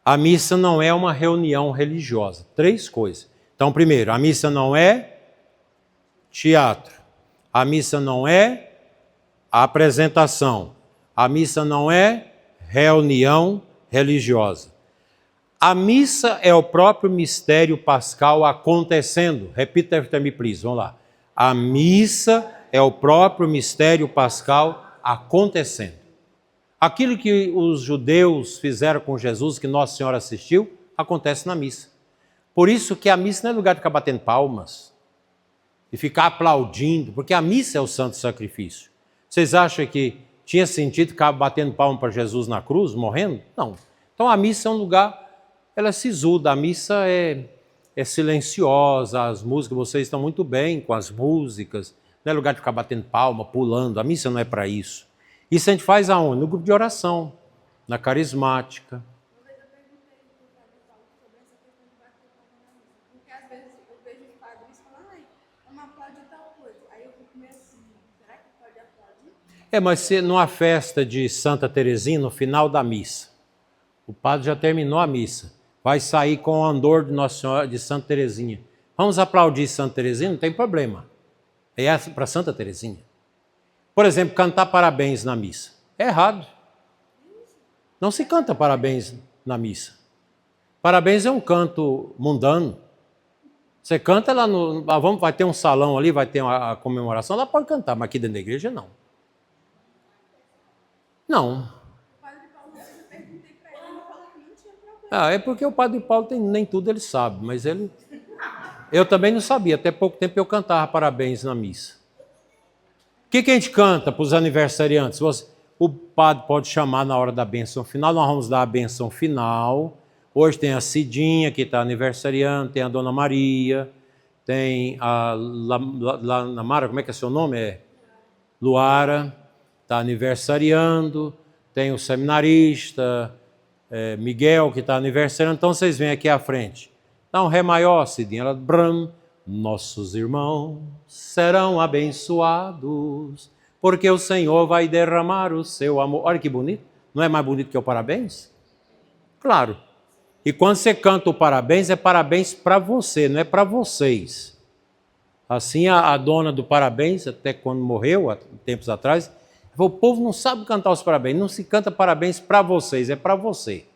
A missa não é uma reunião religiosa. 3 coisas. Então, primeiro, a missa não é teatro. A missa não é apresentação. A missa não é reunião religiosa. A missa é o próprio mistério pascal acontecendo. Repita after me, please. Vamos lá. A missa é o próprio mistério pascal acontecendo. Aquilo que os judeus fizeram com Jesus, que Nossa Senhora assistiu, acontece na missa. Por isso que a missa não é lugar de ficar batendo palmas e ficar aplaudindo, porque a missa é o santo sacrifício. Vocês acham que tinha sentido ficar batendo palma para Jesus na cruz, morrendo? Não. Então a missa é um lugar, ela é sisuda, a missa é silenciosa, as músicas, vocês estão muito bem com as músicas, não é lugar de ficar batendo palma, pulando, a missa não é para isso. Isso a gente faz aonde? No grupo de oração, na carismática. Uma vez eu perguntei para o Padre Paulo sobre essa questão de bater palma na missa, porque às vezes eu vejo os padres falando, ai, vamos aplaudir tal coisa. Aí eu fico meio assim, será que pode aplaudir? Mas se numa festa de Santa Teresinha, no final da missa, o padre já terminou a missa, vai sair com o andor de Nossa Senhora de Santa Teresinha. Vamos aplaudir Santa Teresinha? Não tem problema. É para Santa Teresinha. Por exemplo, cantar parabéns na missa. É errado. Não se canta parabéns na missa. Parabéns é um canto mundano. Você canta lá no... vai ter um salão ali, vai ter a comemoração, lá pode cantar, mas aqui dentro da igreja não. Não. O Padre Paulo, eu perguntei para ele, ele falou que não tinha problema. É porque o Padre Paulo nem tudo ele sabe, mas ele... Eu também não sabia, até pouco tempo eu cantava parabéns na missa. O que a gente canta para os aniversariantes? O padre pode chamar na hora da bênção final, nós vamos dar a bênção final, Hoje tem a Cidinha, que está aniversariando, tem a Dona Maria, tem a Namara, como é que é seu nome? Luara, está aniversariando, tem o seminarista Miguel, que está aniversariando. Então vocês vêm aqui à frente. Dá um ré maior, Cidinha. Ela, bram, nossos irmãos serão abençoados, porque o Senhor vai derramar o seu amor. Olha que bonito. Não é mais bonito que o parabéns? Claro. E quando você canta o parabéns, é parabéns para você, não é para vocês. Assim, a dona do parabéns, até quando morreu, há tempos atrás, falou, o povo não sabe cantar os parabéns, não se canta parabéns para vocês, é para você.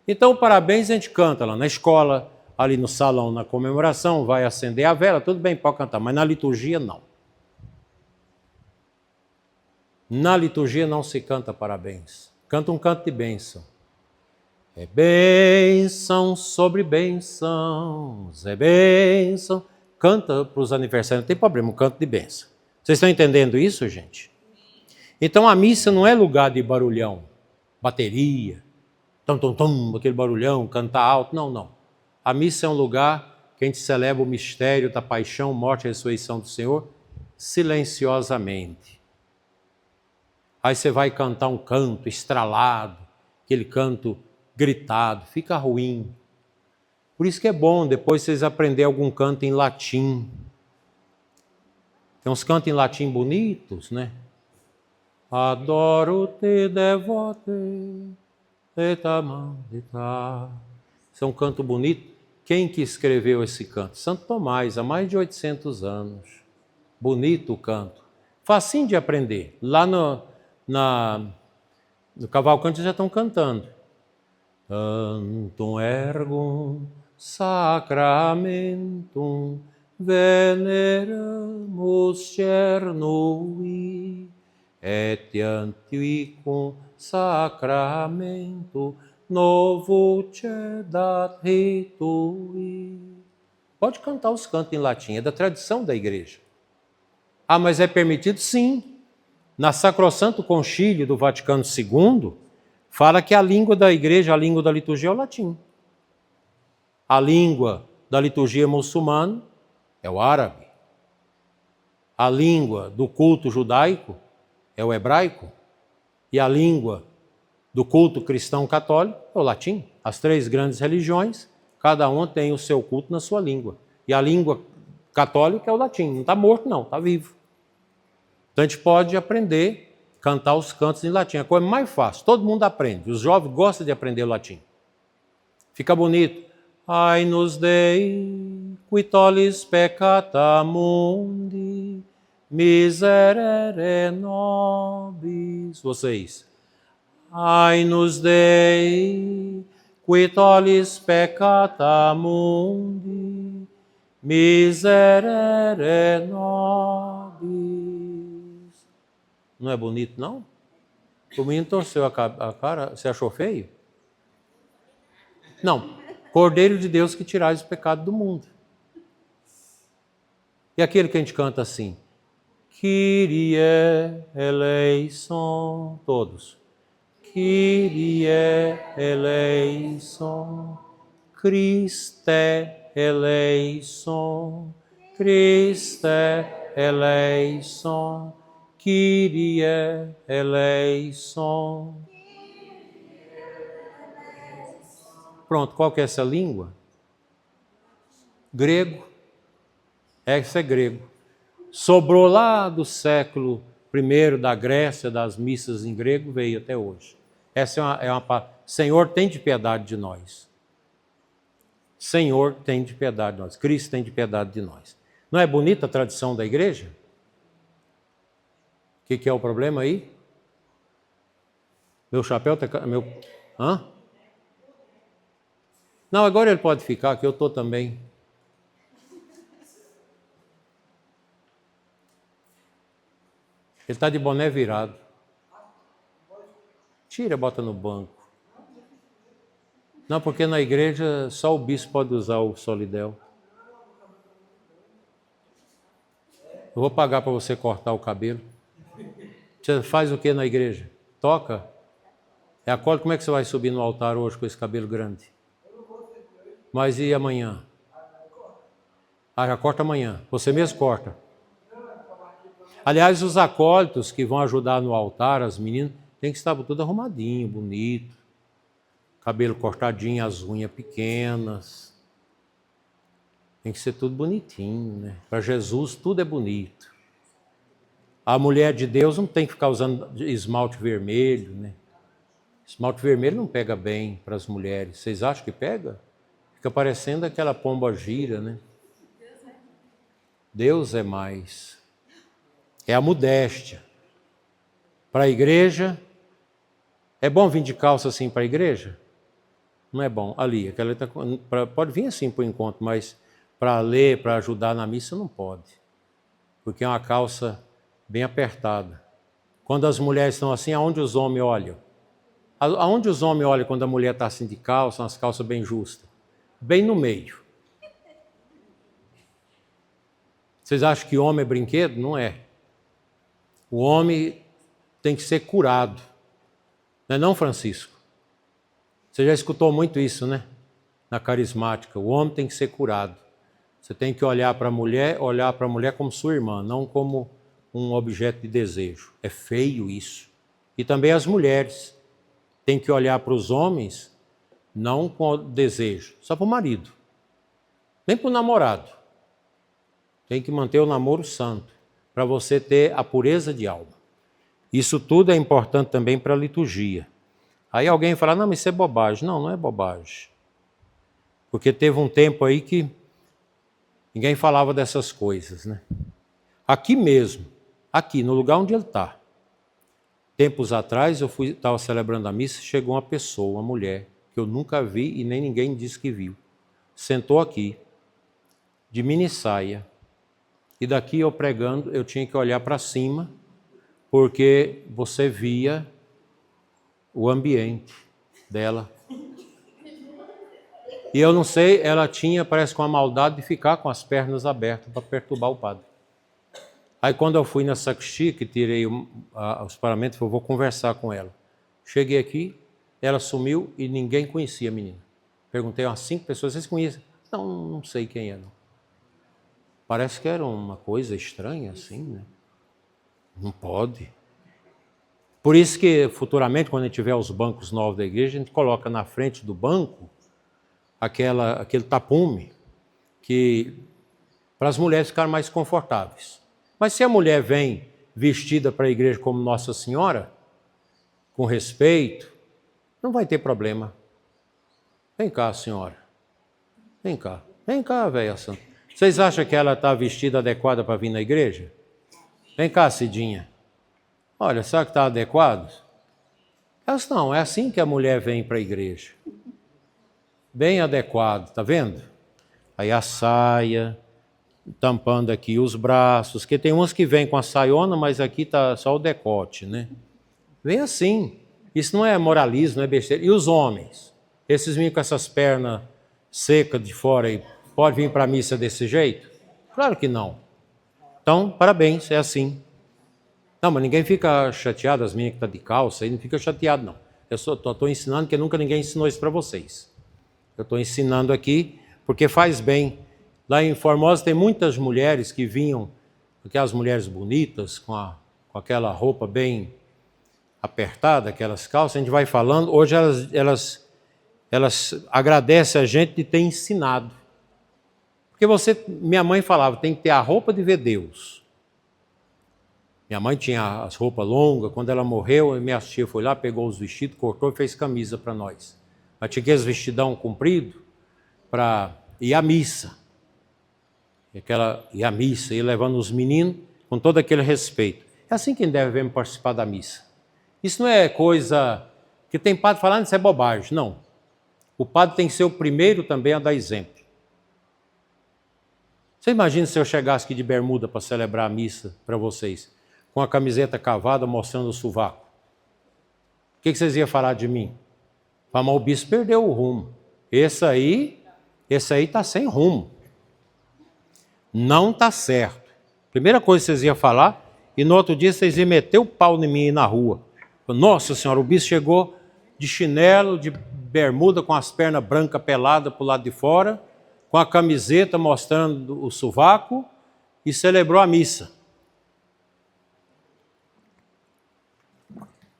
Então, o parabéns a gente canta lá na escola, ali no salão, na comemoração, vai acender a vela, tudo bem, pode cantar, mas na liturgia não. Na liturgia não se canta parabéns, canta um canto de bênção. É bênção sobre bênçãos, é bênção. Canta para os aniversários, não tem problema, um canto de bênção. Vocês estão entendendo isso, gente? Então a missa não é lugar de barulhão, bateria, aquele barulhão, cantar alto, não. A missa é um lugar que a gente celebra o mistério da paixão, morte e ressurreição do Senhor silenciosamente. Aí você vai cantar um canto estralado, aquele canto gritado, fica ruim. Por isso que é bom depois vocês aprenderem algum canto em latim. Tem uns cantos em latim bonitos, né? Adoro-te, devote, et amandita. Isso é um canto bonito. Quem que escreveu esse canto? Santo Tomás, há mais de 800 anos. Bonito o canto. Facinho de aprender. Lá no Cavalcante já estão cantando. Tantum ergum sacramentum veneramus cernui et antiquum sacramento novo cedat ritui. Pode cantar os cantos em latim, é da tradição da igreja. Ah, mas é permitido? Sim. Na Sacrosanto Concílio do Vaticano II, fala que a língua da igreja, a língua da liturgia é o latim. A língua da liturgia muçulmana é o árabe. A língua do culto judaico é o hebraico. E a língua do culto cristão católico é o latim. As três grandes religiões, cada uma tem o seu culto na sua língua. E a língua católica é o latim. Não está morto, não, está vivo. Então a gente pode aprender a cantar os cantos em latim. É a coisa mais fácil, todo mundo aprende. Os jovens gostam de aprender o latim. Fica bonito. Ai nos Dei, qui tollis peccata mundi, miserere nobis. Vocês. Ai nos Dei, qui tollis peccata mundi, miserere nobis. Não é bonito, não? O menino torceu a cara. Você achou feio? Não. Cordeiro de Deus que tirais o pecado do mundo. E aquele que a gente canta assim. Kyrie eleison. Todos. Kyrie eleison. Christe eleison. Christe eleison. Kyrie eleison. Pronto, qual que é essa língua? Grego. Essa é grego. Sobrou lá do século I da Grécia, das missas em grego, veio até hoje. Essa é uma Senhor, tem de piedade de nós. Senhor, tem de piedade de nós. Cristo tem de piedade de nós. Não é bonita a tradição da igreja? O que é o problema aí? Meu chapéu está... Hã? Não, agora ele pode ficar, que eu estou também. Ele está de boné virado. Tira, bota no banco. Não, porque na igreja só o bispo pode usar o solidel. Eu vou pagar para você cortar o cabelo. Você faz o que na igreja? Toca? É acorde? Como é que você vai subir no altar hoje com esse cabelo grande? Mas e amanhã? Ah, já corta amanhã. Você mesmo corta. Aliás, os acólitos que vão ajudar no altar, as meninas, tem que estar tudo arrumadinho, bonito. Cabelo cortadinho, as unhas pequenas. Tem que ser tudo bonitinho, né? Para Jesus tudo é bonito. A mulher de Deus não tem que ficar usando esmalte vermelho, né? Esmalte vermelho não pega bem para as mulheres. Vocês acham que pega? Fica parecendo aquela pomba gira, né? Deus é mais. É a modéstia. Para a igreja, é bom vir de calça assim para a igreja? Não é bom. Ali, pode vir assim por encontro, mas para ler, para ajudar na missa, não pode. Porque é uma calça bem apertada. Quando as mulheres estão assim, aonde os homens olham? Aonde os homens olham quando a mulher está assim de calça, umas calças bem justas? Bem no meio. Vocês acham que homem é brinquedo? Não é. O homem tem que ser curado. Não é não, Francisco? Você já escutou muito isso, né? Na carismática. O homem tem que ser curado. Você tem que olhar para a mulher como sua irmã, não como um objeto de desejo. É feio isso. E também as mulheres têm que olhar para os homens não com desejo, só para o marido. Nem para o namorado. Tem que manter o namoro santo, para você ter a pureza de alma. Isso tudo é importante também para a liturgia. Aí alguém fala, não, mas isso é bobagem. Não, não é bobagem. Porque teve um tempo aí que ninguém falava dessas coisas, né? Aqui mesmo, aqui, no lugar onde ele está. Tempos atrás, eu estava celebrando a missa, chegou uma pessoa, uma mulher, que eu nunca vi e nem ninguém disse que viu. Sentou aqui, de mini saia, e daqui eu pregando, eu tinha que olhar para cima, porque você via o ambiente dela. E eu não sei, ela tinha, parece com a maldade de ficar com as pernas abertas para perturbar o padre. Aí quando eu fui na sacristia, que tirei os paramentos, eu vou conversar com ela. Cheguei aqui, ela sumiu e ninguém conhecia a menina. Perguntei a 5 pessoas, vocês conhecem? Não sei quem é, não. Parece que era uma coisa estranha assim, né? Não pode. Por isso que futuramente, quando a gente tiver os bancos novos da igreja, a gente coloca na frente do banco aquele tapume para as mulheres ficarem mais confortáveis. Mas se a mulher vem vestida para a igreja como Nossa Senhora, com respeito, não vai ter problema. Vem cá, senhora. Vem cá, velha santa. Vocês acham que ela está vestida adequada para vir na igreja? Vem cá, Cidinha. Olha, será que está adequado? Elas não, é assim que a mulher vem para a igreja. Bem adequado, tá vendo? Aí a saia, tampando aqui os braços, que tem umas que vêm com a saiona, mas aqui está só o decote, né? Vem assim. Isso não é moralismo, não é besteira. E os homens? Esses meninos com essas pernas secas de fora aí, pode vir para a missa desse jeito? Claro que não. Então, parabéns, é assim. Não, mas ninguém fica chateado, as meninas que estão de calça, aí não fica chateado, não. Eu estou ensinando, porque nunca ninguém ensinou isso para vocês. Eu estou ensinando aqui, porque faz bem. Lá em Formosa tem muitas mulheres que vinham, aquelas mulheres bonitas, com aquela roupa bem apertada, aquelas calças, a gente vai falando. Hoje elas agradecem a gente de ter ensinado. Porque minha mãe falava, tem que ter a roupa de ver Deus. Minha mãe tinha as roupas longas, quando ela morreu, minha tia foi lá, pegou os vestidos, cortou e fez camisa para nós. Mas tinha aqueles vestidão comprido para ir à missa. Ir à missa, ir levando os meninos com todo aquele respeito. É assim que devemos participar da missa. Isso não é coisa que tem padre falando, isso é bobagem. Não. O padre tem que ser o primeiro também a dar exemplo. Você imagina se eu chegasse aqui de bermuda para celebrar a missa para vocês, com a camiseta cavada mostrando o sovaco? O que vocês iam falar de mim? Mas o bispo perdeu o rumo. Esse aí está sem rumo. Não está certo. Primeira coisa que vocês iam falar, e no outro dia vocês iam meter o pau em mim na rua. Nossa Senhora, o bispo chegou de chinelo, de bermuda com as pernas brancas peladas para o lado de fora, com a camiseta mostrando o sovaco e celebrou a missa.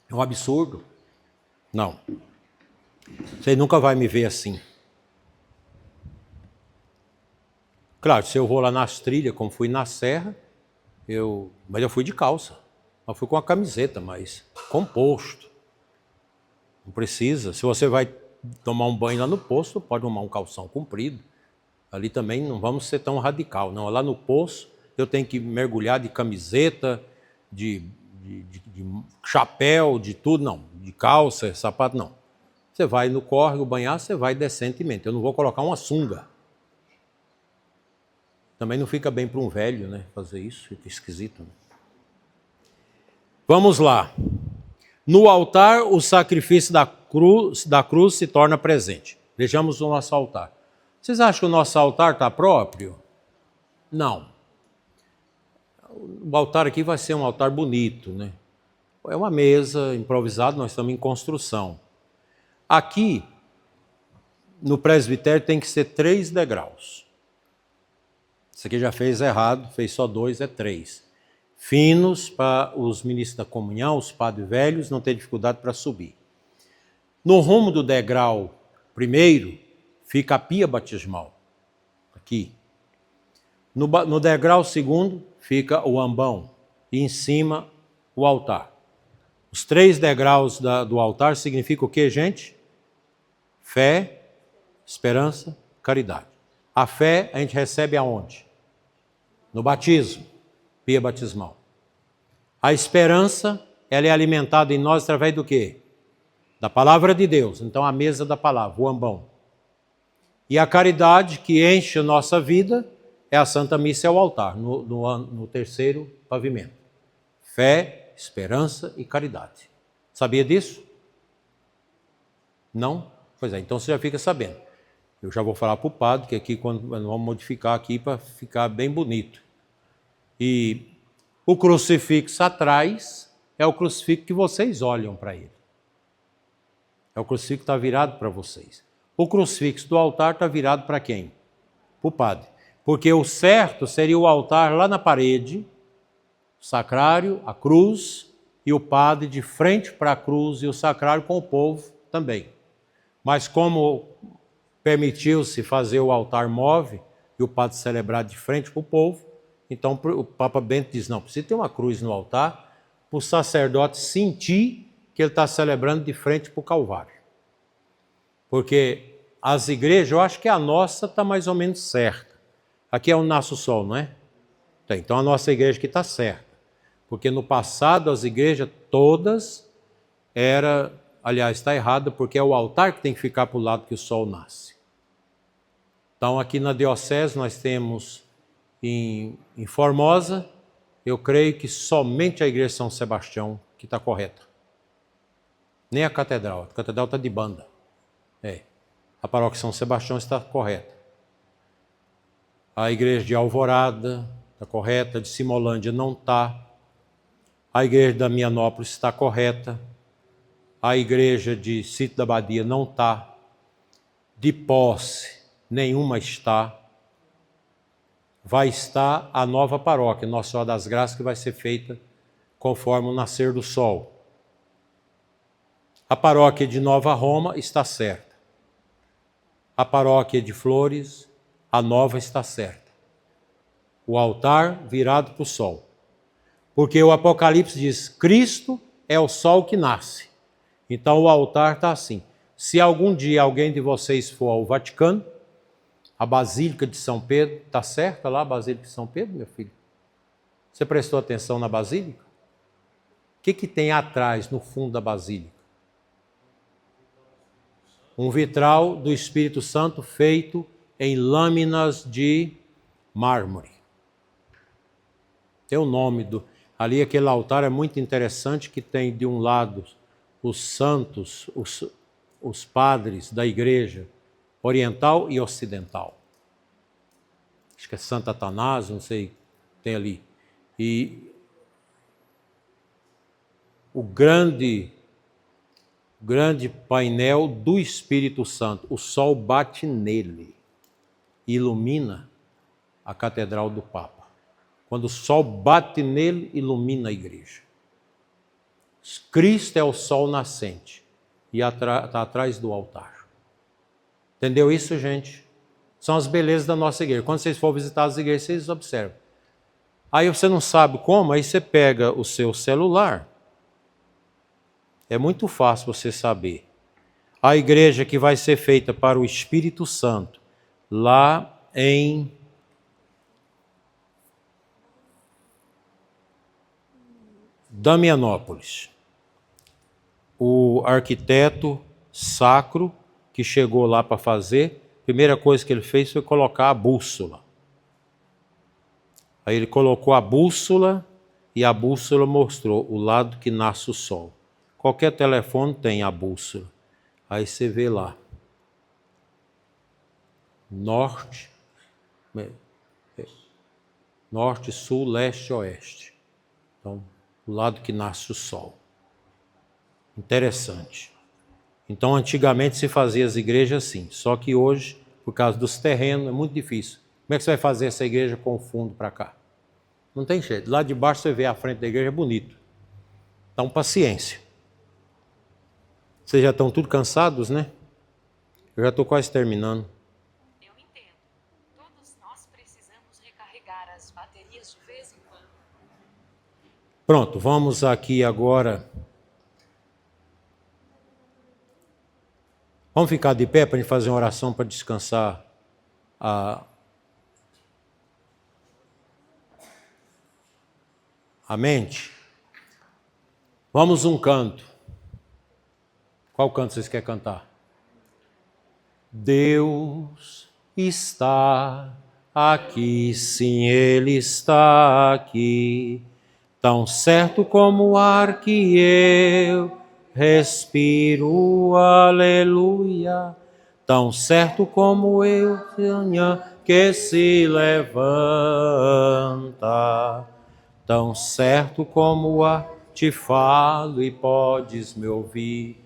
É um absurdo. Não. Você nunca vai me ver assim. Claro, se eu vou lá nas trilhas, como fui na serra, mas eu fui de calça. Eu fui com a camiseta, mas composto. Não precisa. Se você vai tomar um banho lá no poço, pode tomar um calção comprido. Ali também não vamos ser tão radical. Não, lá no poço eu tenho que mergulhar de camiseta, de chapéu, de tudo, não. De calça, sapato, não. Você vai no córrego banhar, você vai decentemente. Eu não vou colocar uma sunga. Também não fica bem para um velho, né? Fazer isso, fica esquisito. Né? Vamos lá. No altar, o sacrifício da cruz se torna presente. Vejamos o nosso altar. Vocês acham que o nosso altar está próprio? Não. O altar aqui vai ser um altar bonito, né? É uma mesa improvisada, nós estamos em construção. Aqui, no presbitério, tem que ser 3 degraus. Isso aqui já fez errado, fez só 2, é 3. Finos para os ministros da comunhão, os padres velhos, não ter dificuldade para subir. No rumo do degrau primeiro, fica a pia batismal. Aqui. No degrau segundo, fica o ambão. E em cima, o altar. Os 3 degraus do altar significam o que, gente? Fé, esperança, caridade. A fé a gente recebe aonde? No batismo, pia batismal. A esperança, ela é alimentada em nós através do quê? Da palavra de Deus. Então, a mesa da palavra, o ambão. E a caridade que enche a nossa vida é a Santa Missa e o altar, no terceiro pavimento. Fé, esperança e caridade. Sabia disso? Não? Pois é, então você já fica sabendo. Eu já vou falar para o padre que aqui nós vamos modificar aqui para ficar bem bonito. E o crucifixo atrás é o crucifixo que vocês olham para ele. É o crucifixo que está virado para vocês. O crucifixo do altar está virado para quem? Para o padre. Porque o certo seria o altar lá na parede, o sacrário, a cruz, e o padre de frente para a cruz e o sacrário com o povo também. Mas como permitiu-se fazer o altar móvel e o padre celebrar de frente para o povo, então o Papa Bento diz, não, precisa ter uma cruz no altar para o sacerdote sentir que ele está celebrando de frente para o Calvário. Porque as igrejas, eu acho que a nossa está mais ou menos certa. Aqui é o Nasce o Sol, não é? Então a nossa igreja aqui está certa. Porque no passado as igrejas todas está errada, porque é o altar que tem que ficar para o lado que o sol nasce. Então aqui na diocese nós temos em Formosa, eu creio que somente a igreja de São Sebastião que está correta. Nem a catedral está de banda. A paróquia São Sebastião está correta. A igreja de Alvorada está correta, de Simolândia não está. A igreja da Mianópolis está correta. A igreja de Sítio da Badia não está. De Posse, nenhuma está. Vai estar a nova paróquia, Nossa Senhora das Graças, que vai ser feita conforme o nascer do sol. A paróquia de Nova Roma está certa. A paróquia de Flores, a nova está certa. O altar virado para o sol. Porque o Apocalipse diz, Cristo é o sol que nasce. Então o altar está assim. Se algum dia alguém de vocês for ao Vaticano, a Basílica de São Pedro, está certa lá a Basílica de São Pedro, meu filho? Você prestou atenção na Basílica? O que tem atrás, no fundo da Basílica? Um vitral do Espírito Santo feito em lâminas de mármore. Tem o nome do... Ali aquele altar é muito interessante, que tem de um lado os santos, os padres da igreja oriental e ocidental. Acho que é Santo Atanásio, não sei, tem ali. E o grande grande painel do Espírito Santo. O sol bate nele e ilumina a Catedral do Papa. Quando o sol bate nele, ilumina a igreja. Cristo é o sol nascente e está atrás do altar. Entendeu isso, gente? São as belezas da nossa igreja. Quando vocês forem visitar as igrejas, vocês observam. Aí você não sabe como, aí você pega o seu celular. É muito fácil você saber. A igreja que vai ser feita para o Espírito Santo, lá em Damianópolis. O arquiteto sacro que chegou lá para fazer, a primeira coisa que ele fez foi colocar a bússola. Aí ele colocou a bússola e a bússola mostrou o lado que nasce o sol. Qualquer telefone tem a bússola. Aí você vê lá. Norte, sul, leste, oeste. Então, o lado que nasce o sol. Interessante. Então, antigamente se fazia as igrejas assim. Só que hoje, por causa dos terrenos, é muito difícil. Como é que você vai fazer essa igreja com o fundo para cá? Não tem jeito. Lá de baixo você vê a frente da igreja, é bonito. Então, paciência. Vocês já estão tudo cansados, né? Eu já estou quase terminando. Eu entendo. Todos nós precisamos recarregar as baterias de vez em quando. Pronto, vamos aqui agora. Vamos ficar de pé para a gente fazer uma oração para descansar a mente. Vamos um canto. Qual canto vocês querem cantar? Deus está aqui, sim, Ele está aqui, tão certo como o ar que eu respiro, aleluia, tão certo como eu sonho que se levanta, tão certo como o ar te falo e podes me ouvir.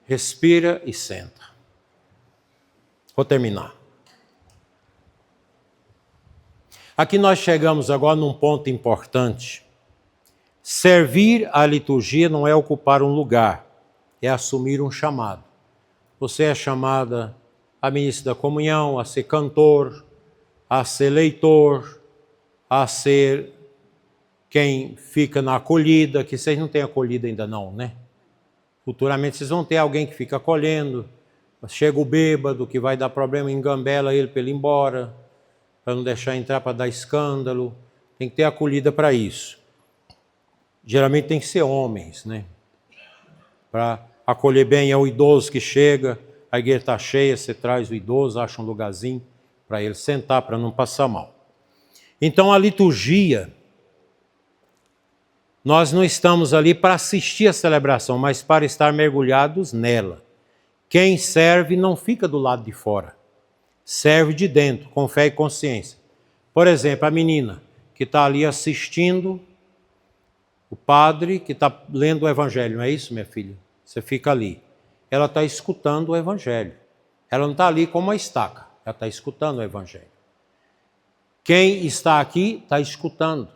Respira e senta. Vou terminar. Aqui nós chegamos agora num ponto importante. Servir a liturgia não é ocupar um lugar, é assumir um chamado. Você é chamada a ministra da comunhão, a ser cantor, a ser leitor, a ser quem fica na acolhida, que vocês não têm acolhida ainda não, né? Futuramente vocês vão ter alguém que fica acolhendo, chega o bêbado que vai dar problema, engambela ele para ele ir embora, para não deixar entrar para dar escândalo. Tem que ter acolhida para isso. Geralmente tem que ser homens, né? Para acolher bem é o idoso que chega, a igreja está cheia, você traz o idoso, acha um lugarzinho para ele sentar, para não passar mal. Então a liturgia, nós não estamos ali para assistir a celebração, mas para estar mergulhados nela. Quem serve não fica do lado de fora, serve de dentro, com fé e consciência. Por exemplo, a menina que está ali assistindo o padre que está lendo o evangelho, não é isso, minha filha? Você fica ali. Ela está escutando o evangelho. Ela não está ali como uma estaca, ela está escutando o evangelho. Quem está aqui está escutando.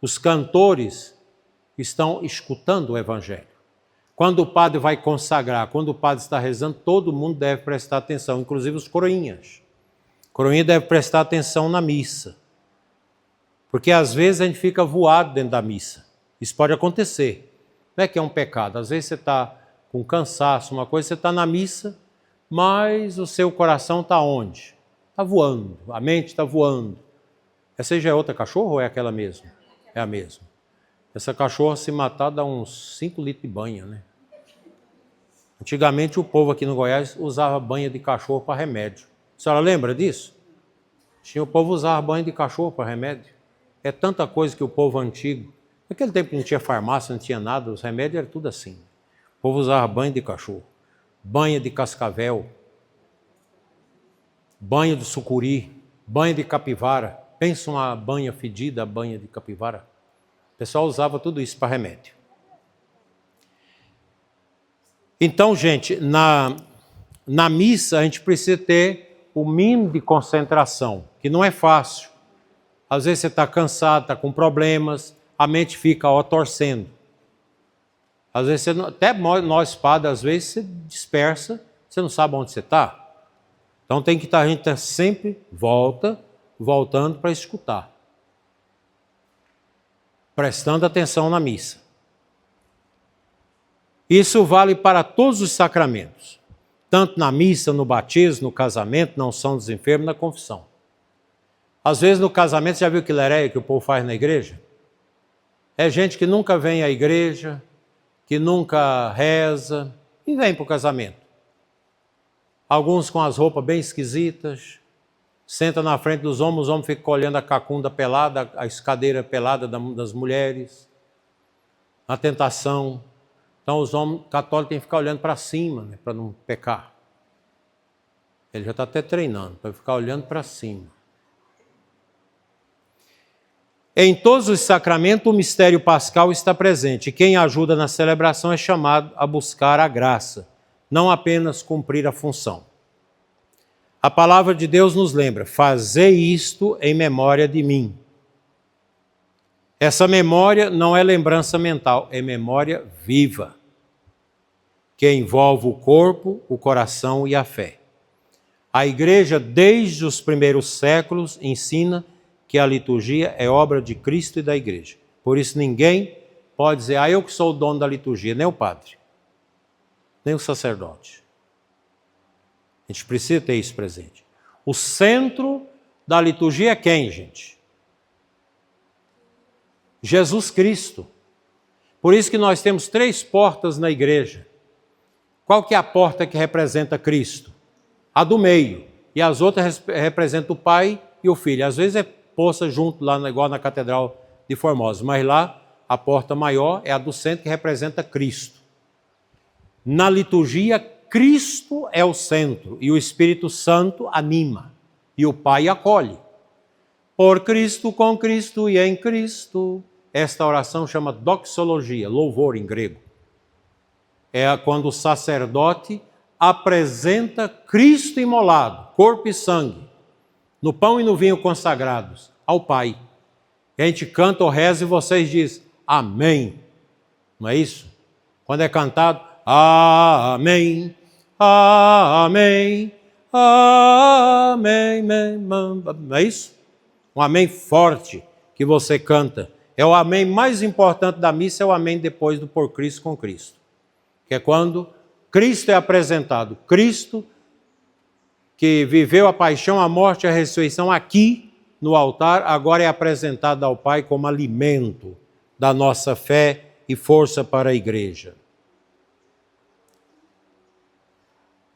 Os cantores estão escutando o evangelho. Quando o padre vai consagrar, quando o padre está rezando, todo mundo deve prestar atenção, inclusive os coroinhas. O coroinha deve prestar atenção na missa. Porque às vezes a gente fica voado dentro da missa. Isso pode acontecer. Não é que é um pecado. Às vezes você está com cansaço, uma coisa, você está na missa, mas o seu coração está onde? Está voando, a mente está voando. Essa já é outra cachorra ou é aquela mesma? É a mesma. Essa cachorra, se matar, dá uns 5 litros de banha, né? Antigamente o povo aqui no Goiás usava banha de cachorro para remédio. A senhora lembra disso? O povo usava banha de cachorro para remédio. É tanta coisa que o povo antigo... Naquele tempo não tinha farmácia, não tinha nada, os remédios eram tudo assim. O povo usava banha de cachorro, banha de cascavel, banha de sucuri, banha de capivara. Pensa uma banha fedida, banha de capivara. O pessoal usava tudo isso para remédio. Então, gente, na missa a gente precisa ter o mínimo de concentração, que não é fácil. Às vezes você está cansado, está com problemas, a mente fica torcendo. Às vezes, até nós padres, às vezes você dispersa, você não sabe onde você está. Então tem que estar, a gente tá sempre voltando para escutar. Prestando atenção na missa. Isso vale para todos os sacramentos. Tanto na missa, no batismo, no casamento, na unção dos enfermos, na confissão. Às vezes no casamento, já viu que lereia que o povo faz na igreja? É gente que nunca vem à igreja, que nunca reza, e vem para o casamento. Alguns com as roupas bem esquisitas, senta na frente dos homens, os homens ficam olhando a cacunda pelada, a escadeira pelada das mulheres, a tentação. Então os homens católicos têm que ficar olhando para cima, né, para não pecar. Ele já está até treinando, para ficar olhando para cima. Em todos os sacramentos, o mistério pascal está presente. Quem ajuda na celebração é chamado a buscar a graça, não apenas cumprir a função. A palavra de Deus nos lembra: fazei isto em memória de mim. Essa memória não é lembrança mental, é memória viva, que envolve o corpo, o coração e a fé. A igreja, desde os primeiros séculos, ensina que a liturgia é obra de Cristo e da igreja. Por isso ninguém pode dizer, eu que sou o dono da liturgia, nem o padre, nem o sacerdote. A gente precisa ter isso presente. O centro da liturgia é quem, gente? Jesus Cristo. Por isso que nós temos 3 portas na igreja. Qual que é a porta que representa Cristo? A do meio. E as outras representam o Pai e o Filho. Às vezes é posta junto, lá igual na Catedral de Formosa. Mas lá, a porta maior é a do centro, que representa Cristo. Na liturgia, Cristo é o centro e o Espírito Santo anima. E o Pai acolhe. Por Cristo, com Cristo e em Cristo. Esta oração chama doxologia, louvor em grego. É quando o sacerdote apresenta Cristo imolado, corpo e sangue, no pão e no vinho consagrados, ao Pai. E a gente canta ou reza e vocês dizem, amém. Não é isso? Quando é cantado, amém, amém, amém, amém. Não é isso? Um amém forte que você canta. É o amém mais importante da missa, é o amém depois do por Cristo com Cristo. Que é quando Cristo é apresentado. Cristo que viveu a paixão, a morte e a ressurreição aqui no altar, agora é apresentado ao Pai como alimento da nossa fé e força para a igreja.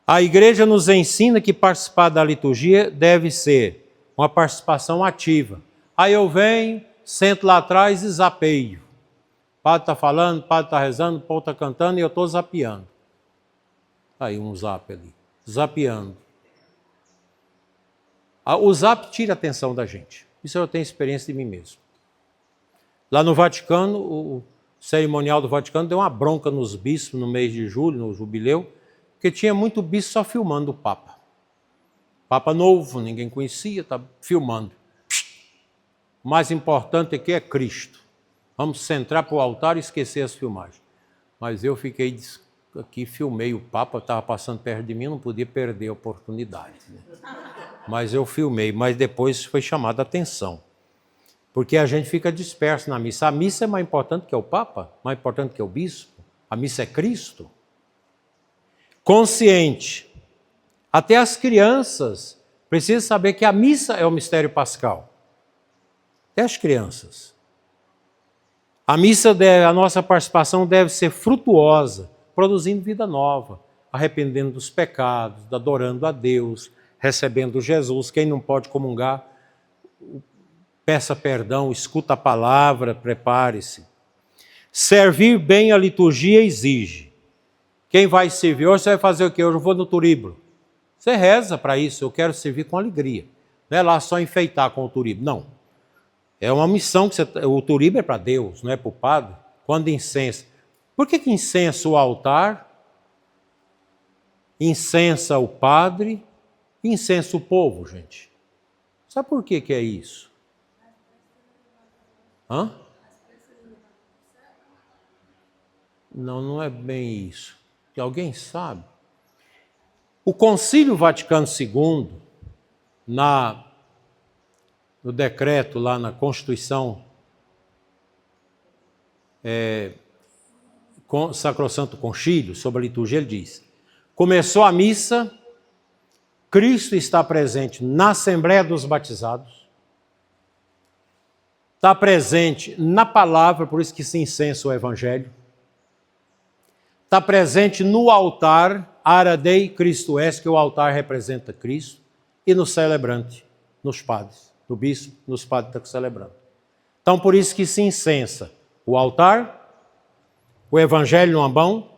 A igreja nos ensina que participar da liturgia deve ser uma participação ativa. Aí eu venho, sento lá atrás e zapeio. O padre está falando, o padre está rezando, o povo está cantando e eu estou zapeando. Aí um zap ali, zapeando. O zap tira a atenção da gente. Isso eu tenho experiência de mim mesmo. Lá no Vaticano, o cerimonial do Vaticano deu uma bronca nos bispos no mês de julho, no jubileu, porque tinha muito bispo só filmando o Papa. Papa novo, ninguém conhecia, está filmando. O mais importante aqui é Cristo. Vamos centrar para o altar e esquecer as filmagens. Mas eu fiquei aqui, filmei o Papa, estava passando perto de mim, não podia perder a oportunidade. Né? Mas eu filmei, mas depois foi chamada a atenção. Porque a gente fica disperso na missa. A missa é mais importante que o Papa, mais importante que o bispo. A missa é Cristo. Consciente. Até as crianças precisam saber que a missa é o mistério pascal. Até as crianças. A missa, a nossa participação deve ser frutuosa, produzindo vida nova, arrependendo dos pecados, adorando a Deus, recebendo Jesus. Quem não pode comungar, peça perdão, escuta a palavra, prepare-se. Servir bem a liturgia exige. Quem vai servir? Hoje você vai fazer o quê? Hoje eu vou no turíbulo. Você reza para isso, eu quero servir com alegria. Não é lá só enfeitar com o turíbulo, não. É uma missão que o turíbulo é para Deus, não é para o padre. Quando incensa. Por que incensa o altar incensa o padre, incensa o povo, gente. Sabe por que é isso? Hã? Não, não é bem isso. Alguém sabe? O Concílio Vaticano II, no decreto lá na Constituição Sacrosanto Concílio, sobre a liturgia, ele diz: começou a missa, Cristo está presente na Assembleia dos Batizados, está presente na palavra, por isso que se incensa o Evangelho, está presente no altar, Ara Dei Cristo Es, que o altar representa Cristo, e no celebrante, nos padres, no bispo, nos padres que estão celebrando. Então, por isso que se incensa o altar, o Evangelho numa mão,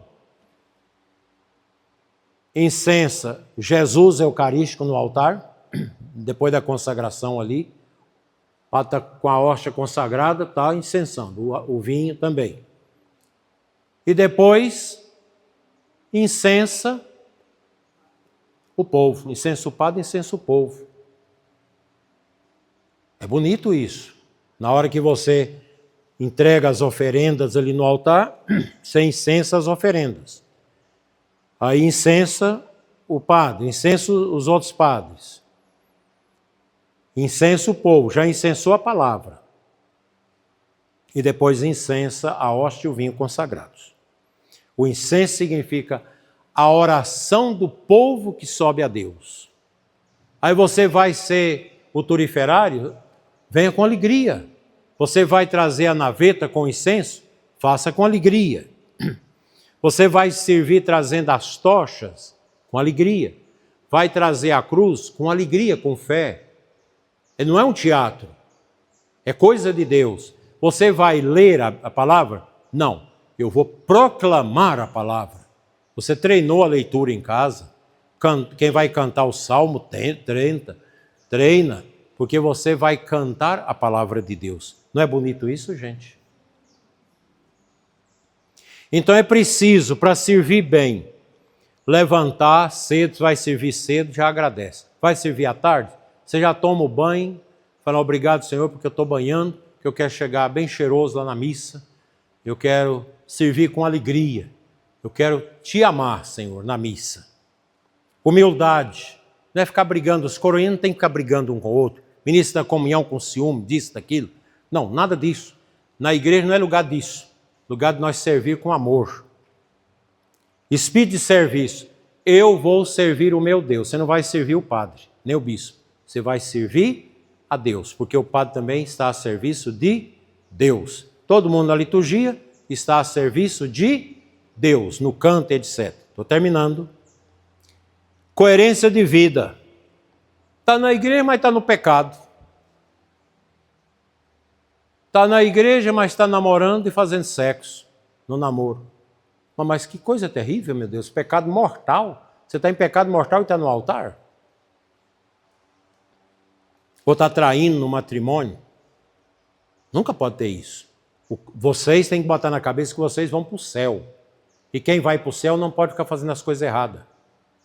incensa Jesus Eucarístico no altar, depois da consagração ali, está com a hóstia consagrada, está incensando, o vinho também. E depois incensa o povo, incensa o padre, incensa o povo. É bonito isso. Na hora que você entrega as oferendas ali no altar, você incensa as oferendas. Aí incensa o padre, incensa os outros padres. Incensa o povo, já incensou a palavra. E depois incensa a hóstia e o vinho consagrados. O incenso significa a oração do povo que sobe a Deus. Aí você vai ser o turiferário, venha com alegria. Você vai trazer a naveta com incenso, faça com alegria. Você vai servir trazendo as tochas, com alegria. Vai trazer a cruz, com alegria, com fé. Não é um teatro, é coisa de Deus. Você vai ler a palavra? Não, eu vou proclamar a palavra. Você treinou a leitura em casa? Quem vai cantar o Salmo, treina, porque você vai cantar a palavra de Deus. Não é bonito isso, gente? Então é preciso, para servir bem, levantar cedo, vai servir cedo, já agradece. Vai servir à tarde? Você já toma o banho, fala obrigado, Senhor, porque eu estou banhando, que eu quero chegar bem cheiroso lá na missa, eu quero servir com alegria, eu quero te amar, Senhor, na missa. Humildade, não é ficar brigando, os coroinhas não tem que ficar brigando um com o outro, ministro da comunhão com ciúme, disso, daquilo. Não, nada disso. Na igreja não é lugar disso, lugar de nós servir com amor. Espírito de serviço, eu vou servir o meu Deus, você não vai servir o padre, nem o bispo. Você vai servir a Deus, porque o padre também está a serviço de Deus. Todo mundo na liturgia está a serviço de Deus, no canto, etc. Estou terminando. Coerência de vida. Está na igreja, mas está no pecado. Está na igreja, mas está namorando e fazendo sexo no namoro. Mas que coisa terrível, meu Deus. Pecado mortal. Você está em pecado mortal e está no altar? Ou está traindo no matrimônio? Nunca pode ter isso. Vocês têm que botar na cabeça que vocês vão para o céu. E quem vai para o céu não pode ficar fazendo as coisas erradas.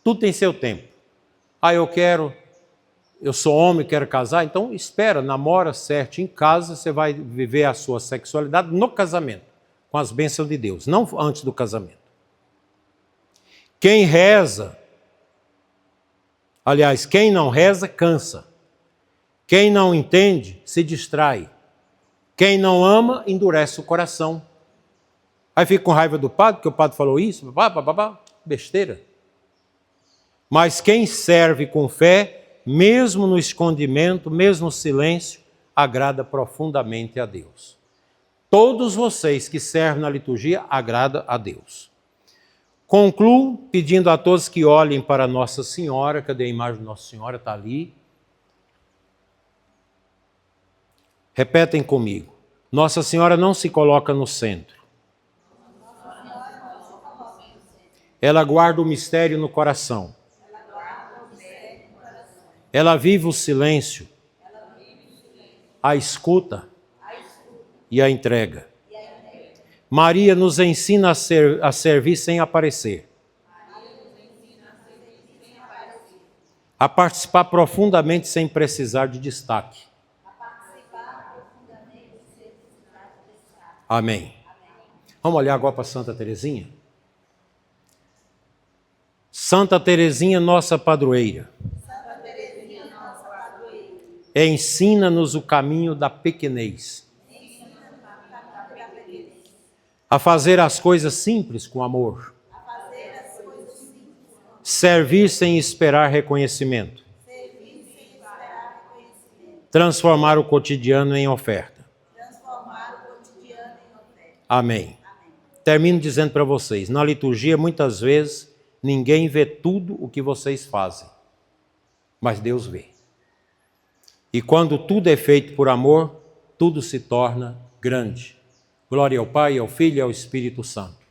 Tudo tem seu tempo. Eu sou homem, quero casar, então espera, namora certo em casa, você vai viver a sua sexualidade no casamento, com as bênçãos de Deus, não antes do casamento. Quem reza, aliás, quem não reza, cansa. Quem não entende, se distrai. Quem não ama, endurece o coração. Aí fica com raiva do padre, porque o padre falou isso, besteira. Mas quem serve com fé, mesmo no escondimento, mesmo no silêncio, agrada profundamente a Deus. Todos vocês que servem na liturgia, agrada a Deus. Concluo pedindo a todos que olhem para Nossa Senhora, cadê a imagem de Nossa Senhora? Está ali. Repetem comigo. Nossa Senhora não se coloca no centro. Ela guarda o mistério no coração. Ela vive o silêncio, a escuta e a entrega. Maria nos ensina a servir sem aparecer. A participar profundamente sem precisar de destaque. Amém. Vamos olhar agora para Santa Teresinha? Santa Teresinha, nossa padroeira. Ensina-nos o caminho da pequenez. A fazer as coisas simples com amor. Servir sem esperar reconhecimento. Transformar o cotidiano em oferta. Amém. Termino dizendo para vocês, na liturgia muitas vezes ninguém vê tudo o que vocês fazem, mas Deus vê. E quando tudo é feito por amor, tudo se torna grande. Glória ao Pai, ao Filho e ao Espírito Santo.